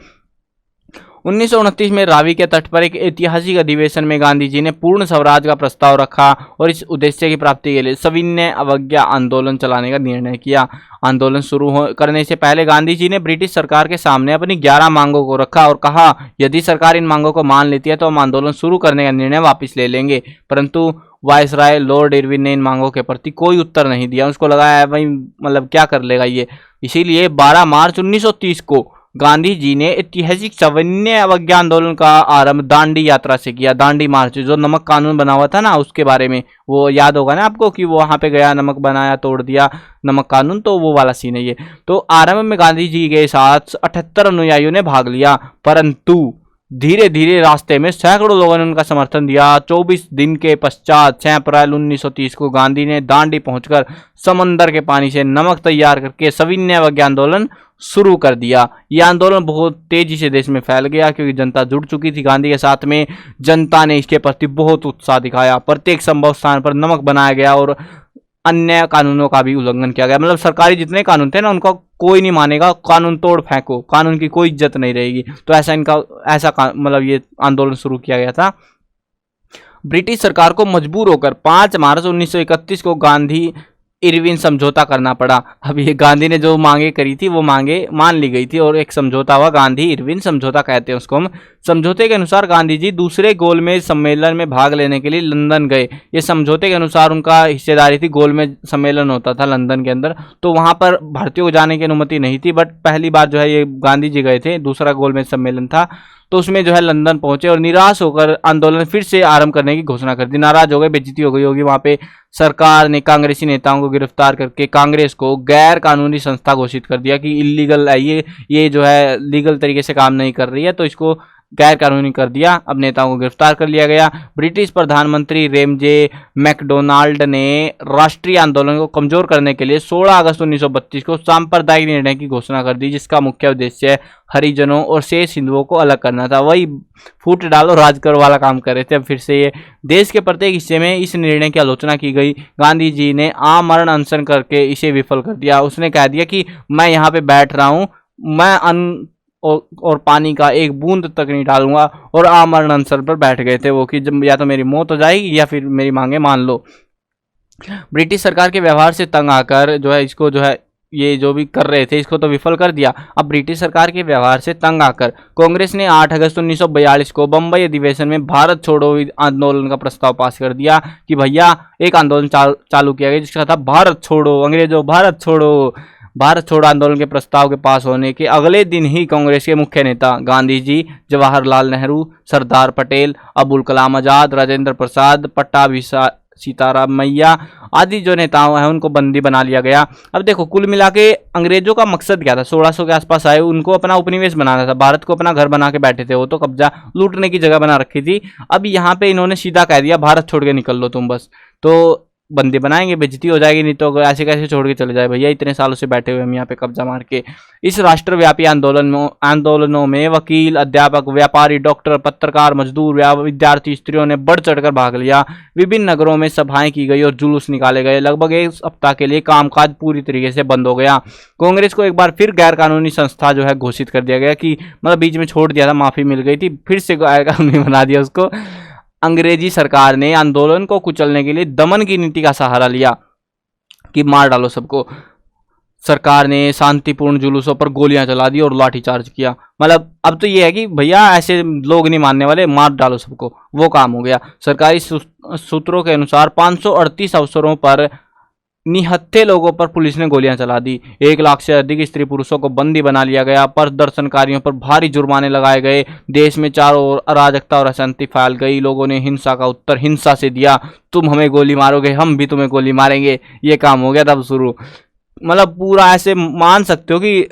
1929 में रावी के तट पर एक ऐतिहासिक अधिवेशन में गांधी जी ने पूर्ण स्वराज का प्रस्ताव रखा और इस उद्देश्य की प्राप्ति के लिए सविनय अवज्ञा आंदोलन चलाने का निर्णय किया। आंदोलन शुरू करने से पहले गांधी जी ने ब्रिटिश सरकार के सामने अपनी 11 मांगों को रखा और कहा, यदि सरकार इन मांगों को मान लेती है तो हम आंदोलन शुरू करने का निर्णय वापस ले लेंगे। परंतु वायसराय लॉर्ड इरविन ने इन मांगों के प्रति कोई उत्तर नहीं दिया। उसको लगा है भाई मतलब क्या कर लेगा ये। इसीलिए 12 मार्च 1930 को गांधी जी ने ऐतिहासिक सविनय अवज्ञा आंदोलन का आरंभ दांडी यात्रा से किया। दांडी मार्च, जो नमक कानून बना हुआ था ना, उसके बारे में वो याद होगा ना आपको कि वो वहां पे गया, नमक बनाया, तोड़ दिया नमक कानून, तो वो वाला सीन है ये। तो आरंभ में गांधी जी के साथ 78 अनुयायियों ने भाग लिया, परंतु धीरे धीरे रास्ते में सैकड़ों लोगों ने उनका समर्थन दिया। 24 दिन के पश्चात 6 अप्रैल 1930 को गांधी ने दांडी पहुंचकर समंदर के पानी से नमक तैयार करके सविनय अवज्ञा आंदोलन शुरू कर दिया। यह आंदोलन बहुत तेजी से देश में फैल गया, क्योंकि जनता जुड़ चुकी थी गांधी के साथ में। जनता ने इसके प्रति बहुत उत्साह दिखाया। प्रत्येक संभव स्थान पर नमक बनाया गया और अन्य कानूनों का भी उल्लंघन किया गया। मतलब सरकारी जितने कानून थे ना, उनका कोई नहीं मानेगा, कानून तोड़ फेंको, कानून की कोई इज्जत नहीं रहेगी। तो ऐसा मतलब ये आंदोलन शुरू किया गया था। ब्रिटिश सरकार को मजबूर होकर 5 मार्च 1931 को गांधी इरविन समझौता करना पड़ा। अब ये गांधी ने जो मांगे करी थी वो मांगे मान ली गई थी और एक समझौता हुआ, गांधी इरविन समझौता कहते हैं उसको हम। समझौते के अनुसार गांधी जी दूसरे गोलमेज सम्मेलन में भाग लेने के लिए लंदन गए। ये समझौते के अनुसार उनका हिस्सेदारी थी, गोलमेज सम्मेलन होता था लंदन के अंदर, तो वहां पर भारतीयों को जाने की अनुमति नहीं थी। बट पहली बार जो है ये गांधी जी गए थे, दूसरा गोलमेज सम्मेलन था, तो उसमें जो है लंदन पहुंचे और निराश होकर आंदोलन फिर से आरंभ करने की घोषणा कर दी। नाराज हो गए, बेइज्जती हो गई होगी वहां पे। सरकार ने कांग्रेसी नेताओं को गिरफ्तार करके कांग्रेस को गैर कानूनी संस्था घोषित कर दिया कि इलीगल है ये जो है लीगल तरीके से काम नहीं कर रही है, तो इसको गैर कानूनी कर दिया। अब नेताओं को गिरफ्तार कर लिया गया। ब्रिटिश प्रधानमंत्री रेमजे मैकडोनाल्ड ने राष्ट्रीय आंदोलन को कमजोर करने के लिए 16 अगस्त 1932 को सांप्रदायिक निर्णय की घोषणा कर दी, जिसका मुख्य उद्देश्य हरिजनों और शेष हिंदुओं को अलग करना था। वही फूट डालो राज करो वाला काम कर रहे थे। अब फिर से ये देश के प्रत्येक हिस्से में इस निर्णय की आलोचना की गई। गांधी जी ने आमरण अनशन करके इसे विफल कर दिया। उसने कह दिया कि मैं यहाँ पे बैठ रहा हूँ, मैं अन्न और पानी का एक बूंद तक नहीं डालूंगा, और आमरण अनशन पर बैठ गए थे वो कि जब या तो मेरी मौत हो जाएगी या फिर मेरी मांगे मान लो। ब्रिटिश सरकार के व्यवहार से तंग आकर जो है इसको जो है ये जो भी कर रहे थे इसको तो विफल कर दिया। अब ब्रिटिश सरकार के व्यवहार से तंग आकर कांग्रेस ने 8 अगस्त 1942 को बम्बई अधिवेशन में भारत छोड़ो आंदोलन का प्रस्ताव पास कर दिया कि भैया एक आंदोलन चालू किया गया जिसका था भारत छोड़ो, अंग्रेजों भारत छोड़ो। भारत छोड़ो आंदोलन के प्रस्ताव के पास होने के अगले दिन ही कांग्रेस के मुख्य नेता गांधी जी, जवाहरलाल नेहरू, सरदार पटेल, अबुल कलाम आजाद, राजेंद्र प्रसाद, पट्टाभी सीतारामैया आदि जो नेताओं हैं उनको बंदी बना लिया गया। अब देखो कुल मिला के अंग्रेजों का मकसद क्या था? 1600 के आसपास आए, उनको अपना उपनिवेश बनाना था, भारत को अपना घर बना के बैठे थे, वो तो कब्जा लूटने की जगह बना रखी थी। अब यहाँ पे इन्होंने सीधा कह दिया भारत छोड़ के निकल लो तुम बस, तो बंदी बनाएंगे, बेइज्जती हो जाएगी, नहीं तो ऐसे कैसे छोड़ के चले जाए भैया, इतने सालों से बैठे हुए हम यहाँ पे कब्जा मार के। इस राष्ट्रव्यापी आंदोलनों में वकील, अध्यापक, व्यापारी, डॉक्टर, पत्रकार, मजदूर, विद्यार्थी, स्त्रियों ने बढ़ चढ़कर भाग लिया। विभिन्न नगरों में सभाएं की गई और जुलूस निकाले गए। लगभग एक सप्ताह के लिए कामकाज पूरी तरीके से बंद हो गया। कांग्रेस को एक बार फिर गैर कानूनी संस्था जो है घोषित कर दिया गया कि मतलब बीच में छोड़ दिया था, माफी मिल गई थी, फिर से गैर कानूनी बना दिया उसको। अंग्रेजी सरकार ने आंदोलन को कुचलने के लिए दमन की नीति का सहारा लिया कि मार डालो सबको। सरकार ने शांतिपूर्ण जुलूसों पर गोलियां चला दी और लाठीचार्ज किया। मतलब अब तो ये है कि भैया ऐसे लोग नहीं मानने वाले, मार डालो सबको, वो काम हो गया। सरकारी सूत्रों के अनुसार 538 अवसरों पर निहत्थे लोगों पर पुलिस ने गोलियां चला दी। 1 लाख से अधिक स्त्री पुरुषों को बंदी बना लिया गया। प्रदर्शनकारियों पर भारी जुर्माने लगाए गए। देश में चारों ओर अराजकता और अशांति फैल गई। लोगों ने हिंसा का उत्तर हिंसा से दिया। तुम हमें गोली मारोगे, हम भी तुम्हें गोली मारेंगे, ये काम हो गया तब शुरू। मतलब पूरा ऐसे मान सकते हो कि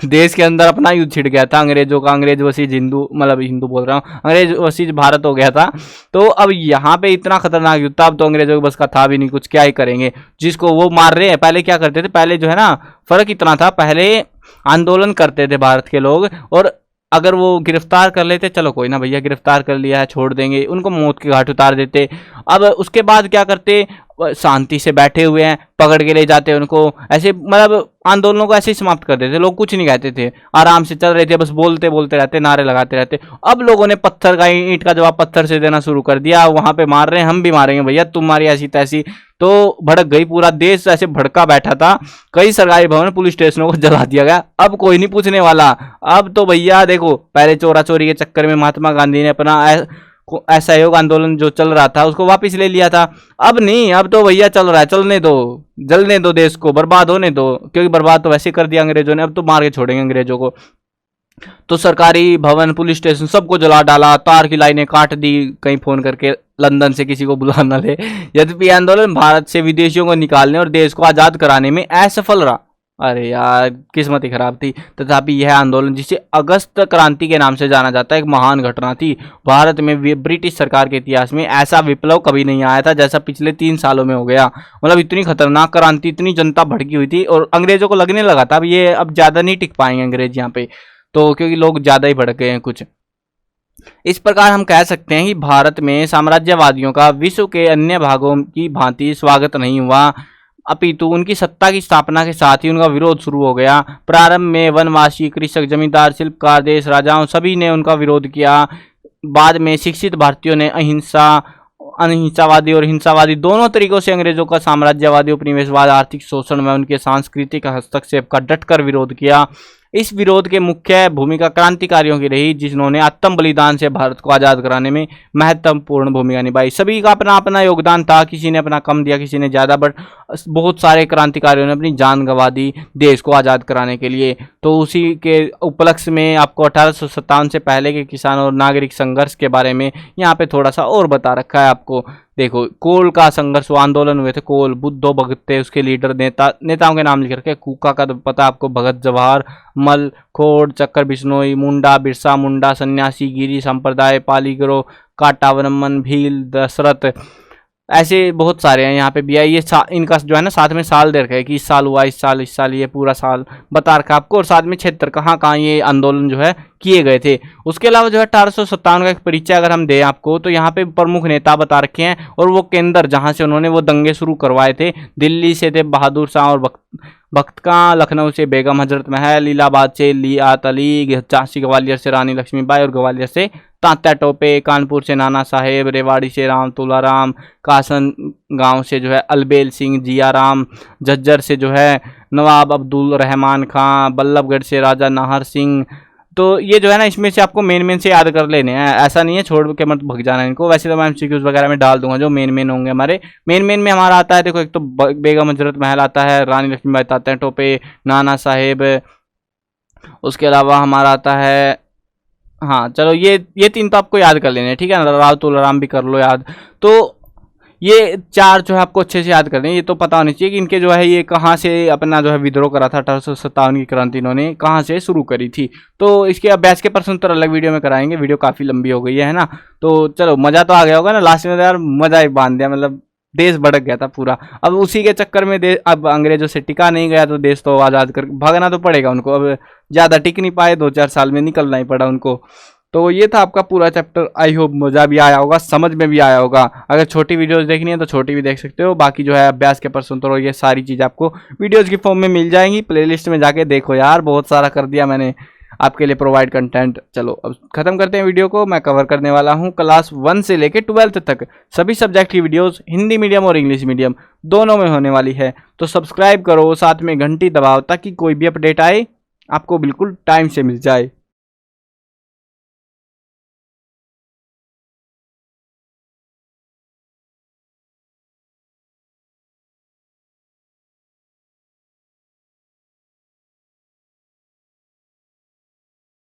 देश के अंदर अपना युद्ध छिड़ गया था अंग्रेजों का। अंग्रेज वसीज हिंदू, मतलब हिंदू बोल रहा हूँ, अंग्रेज वसीज भारत हो गया था। तो अब यहाँ पे इतना खतरनाक युद्ध था, अब तो अंग्रेजों के बस का था भी नहीं कुछ, क्या ही करेंगे। जिसको वो मार रहे हैं, पहले क्या करते थे, पहले जो है ना फर्क इतना था, पहले आंदोलन करते थे भारत के लोग और अगर वो गिरफ्तार कर लेते, चलो कोई ना भैया गिरफ्तार कर लिया है छोड़ देंगे, उनको मौत के घाट उतार देते। अब उसके बाद क्या करते, शांति से बैठे हुए हैं पकड़ के ले जाते उनको, ऐसे मतलब आंदोलनों को ऐसे ही समाप्त कर देते। लोग कुछ नहीं कहते थे, आराम से चल रहे थे, बस बोलते बोलते रहते, नारे लगाते रहते। अब लोगों ने पत्थर का ईंट का जवाब पत्थर से देना शुरू कर दिया। वहां पे मार रहे हैं, हम भी मारेंगे भैया, तुम्हारी ऐसी तैसी। तो भड़क गई, पूरा देश ऐसे भड़का बैठा था। कई सरकारी भवन, पुलिस स्टेशनों को जला दिया गया। अब कोई नहीं पूछने वाला। अब तो भैया देखो, पहले चोरा चोरी के चक्कर में महात्मा गांधी ने अपना असहयोग आंदोलन जो चल रहा था उसको वापस ले लिया था। अब नहीं, अब तो भैया चल रहा है, चलने दो, जलने दो, देश को बर्बाद होने दो, क्योंकि बर्बाद तो वैसे कर दिया अंग्रेजों ने, अब तो मार के छोड़ेंगे अंग्रेजों को। तो सरकारी भवन, पुलिस स्टेशन सबको जला डाला, तार की लाइनें काट दी, कहीं फोन करके लंदन से किसी को बुला न ले। यद्यपि आंदोलन भारत से विदेशियों को निकालने और देश को आजाद कराने में असफल रहा। अरे यार, किस्मत ही खराब थी। तथापि यह आंदोलन, जिसे अगस्त क्रांति के नाम से जाना जाता है, एक महान घटना थी। भारत में ब्रिटिश सरकार के इतिहास में ऐसा विप्लव कभी नहीं आया था जैसा पिछले 3 सालों में हो गया। मतलब इतनी खतरनाक क्रांति, इतनी जनता भड़की हुई थी और अंग्रेजों को लगने लगा था अब ये अब ज्यादा नहीं टिक पाएंगे अंग्रेज यहाँ पे, तो क्योंकि लोग ज्यादा ही भड़क गए हैं कुछ। इस प्रकार हम कह सकते हैं कि भारत में साम्राज्यवादियों का विश्व के अन्य भागों की भांति स्वागत नहीं हुआ, अपितु उनकी सत्ता की स्थापना के साथ ही उनका विरोध शुरू हो गया। प्रारंभ में वनवासी, कृषक, जमींदार, शिल्पकार, देश राजाओं सभी ने उनका विरोध किया। बाद में शिक्षित भारतीयों ने अहिंसावादी और हिंसावादी दोनों तरीकों से अंग्रेजों का साम्राज्यवादी, उपनिवेशवाद, आर्थिक शोषण में उनके सांस्कृतिक हस्तक्षेप का डटकर विरोध किया। इस विरोध के मुख्य भूमिका क्रांतिकारियों की रही, जिन्होंने आत्म बलिदान से भारत को आज़ाद कराने में महत्वपूर्ण भूमिका निभाई। सभी का अपना अपना योगदान था, किसी ने अपना कम दिया, किसी ने ज़्यादा, बट बहुत सारे क्रांतिकारियों ने अपनी जान गंवा दी देश को आज़ाद कराने के लिए। तो उसी के उपलक्ष्य में आपको 1857 से पहले के किसान और नागरिक संघर्ष के बारे में यहाँ पे थोड़ा सा और बता रखा है आपको। देखो कोल का संघर्ष, आंदोलन हुए थे, कोल बुद्धो भगत थे, उसके लीडर नेताओं के नाम लिख रखे। कूका का तो पता आपको, भगत जवाहर मल, खोड़, चक्कर बिश्नोई, मुंडा, बिरसा मुंडा, सन्यासी, गिरी संप्रदाय, पालीगरो, काटावरमन, भील, दशरथ, ऐसे बहुत सारे हैं यहाँ पे भी है। ये इनका जो है ना साथ में साल दे रखा है कि इस साल हुआ, इस साल, ये पूरा साल बता रखा है आपको, और साथ में क्षेत्र कहाँ कहाँ ये आंदोलन जो है किए गए थे। उसके अलावा जो है 1857 का एक परिचय अगर हम दें आपको, तो यहाँ पे प्रमुख नेता बता रखे हैं, और वो केंद्र जहाँ से उन्होंने वो दंगे शुरू करवाए थे। दिल्ली से थे बहादुर शाह और बख्तकां, लखनऊ से बेगम हजरत महल, इलाहाबाद से लियात अली, झांसी ग्वालियर से रानी लक्ष्मीबाई और ग्वालियर से तात्या टोपे, कानपुर से नाना साहेब, रेवाड़ी से राम तुलाराम, कासन गांव से जो है अलबेल सिंह जियाराम, झज्जर से जो है नवाब अब्दुल रहमान खां, बल्लभगढ़ से राजा नाहर सिंह। तो ये जो है ना इसमें से आपको मेन से याद कर लेने हैं, ऐसा नहीं है छोड़ के मत भग जाना इनको। वैसे तो मैं एमसीक्यूज वगैरह में डाल दूंगा जो मेन होंगे हमारे। मेन में हमारा आता है, देखो एक तो बेगम हजरत महल आता है, रानी लक्ष्मीबाई, तात्या टोपे, नाना साहेब, उसके अलावा हमारा आता है, हाँ चलो ये 3 तो आपको याद कर लेने, ठीक है ना। राव तुलाराम भी कर लो याद। तो ये 4 जो है आपको अच्छे से याद करने, ये तो पता होनी चाहिए कि इनके जो है ये कहाँ से अपना जो है विद्रोह करा था। 1857 की क्रांति इन्होंने कहाँ से शुरू करी थी। तो इसके अभ्यास के प्रश्न उत्तर अलग वीडियो में कराएंगे, वीडियो काफ़ी लंबी हो गई है ना। तो चलो मज़ा तो आ गया होगा ना, लास्ट में तो यार मज़ा ही बांध दिया, मतलब देश भड़क गया था पूरा। अब उसी के चक्कर में अब अंग्रेजों से टिका नहीं गया, तो देश तो आज़ाद कर भागना तो पड़ेगा उनको। अब ज़्यादा टिक नहीं पाए, 2-4 साल में निकलना ही पड़ा उनको। तो ये था आपका पूरा चैप्टर। आई होप मज़ा भी आया होगा, समझ में भी आया होगा। अगर छोटी वीडियोस देखनी है तो छोटी भी देख सकते हो। बाकी जो है अभ्यास के प्रश्न उत्तर, ये सारी चीज़ आपको वीडियोस की फॉर्म में मिल जाएंगी। प्लेलिस्ट में जाके देखो यार, बहुत सारा कर दिया मैंने आपके लिए प्रोवाइड कंटेंट। चलो अब खत्म करते हैं वीडियो को। मैं कवर करने वाला हूँ क्लास 1 से लेकर 12th तक सभी सब्जेक्ट की वीडियोस, हिंदी मीडियम और इंग्लिश मीडियम दोनों में होने वाली है। तो सब्सक्राइब करो, साथ में घंटी दबाओ, ताकि कोई भी अपडेट आए आपको बिल्कुल टाइम से मिल जाए।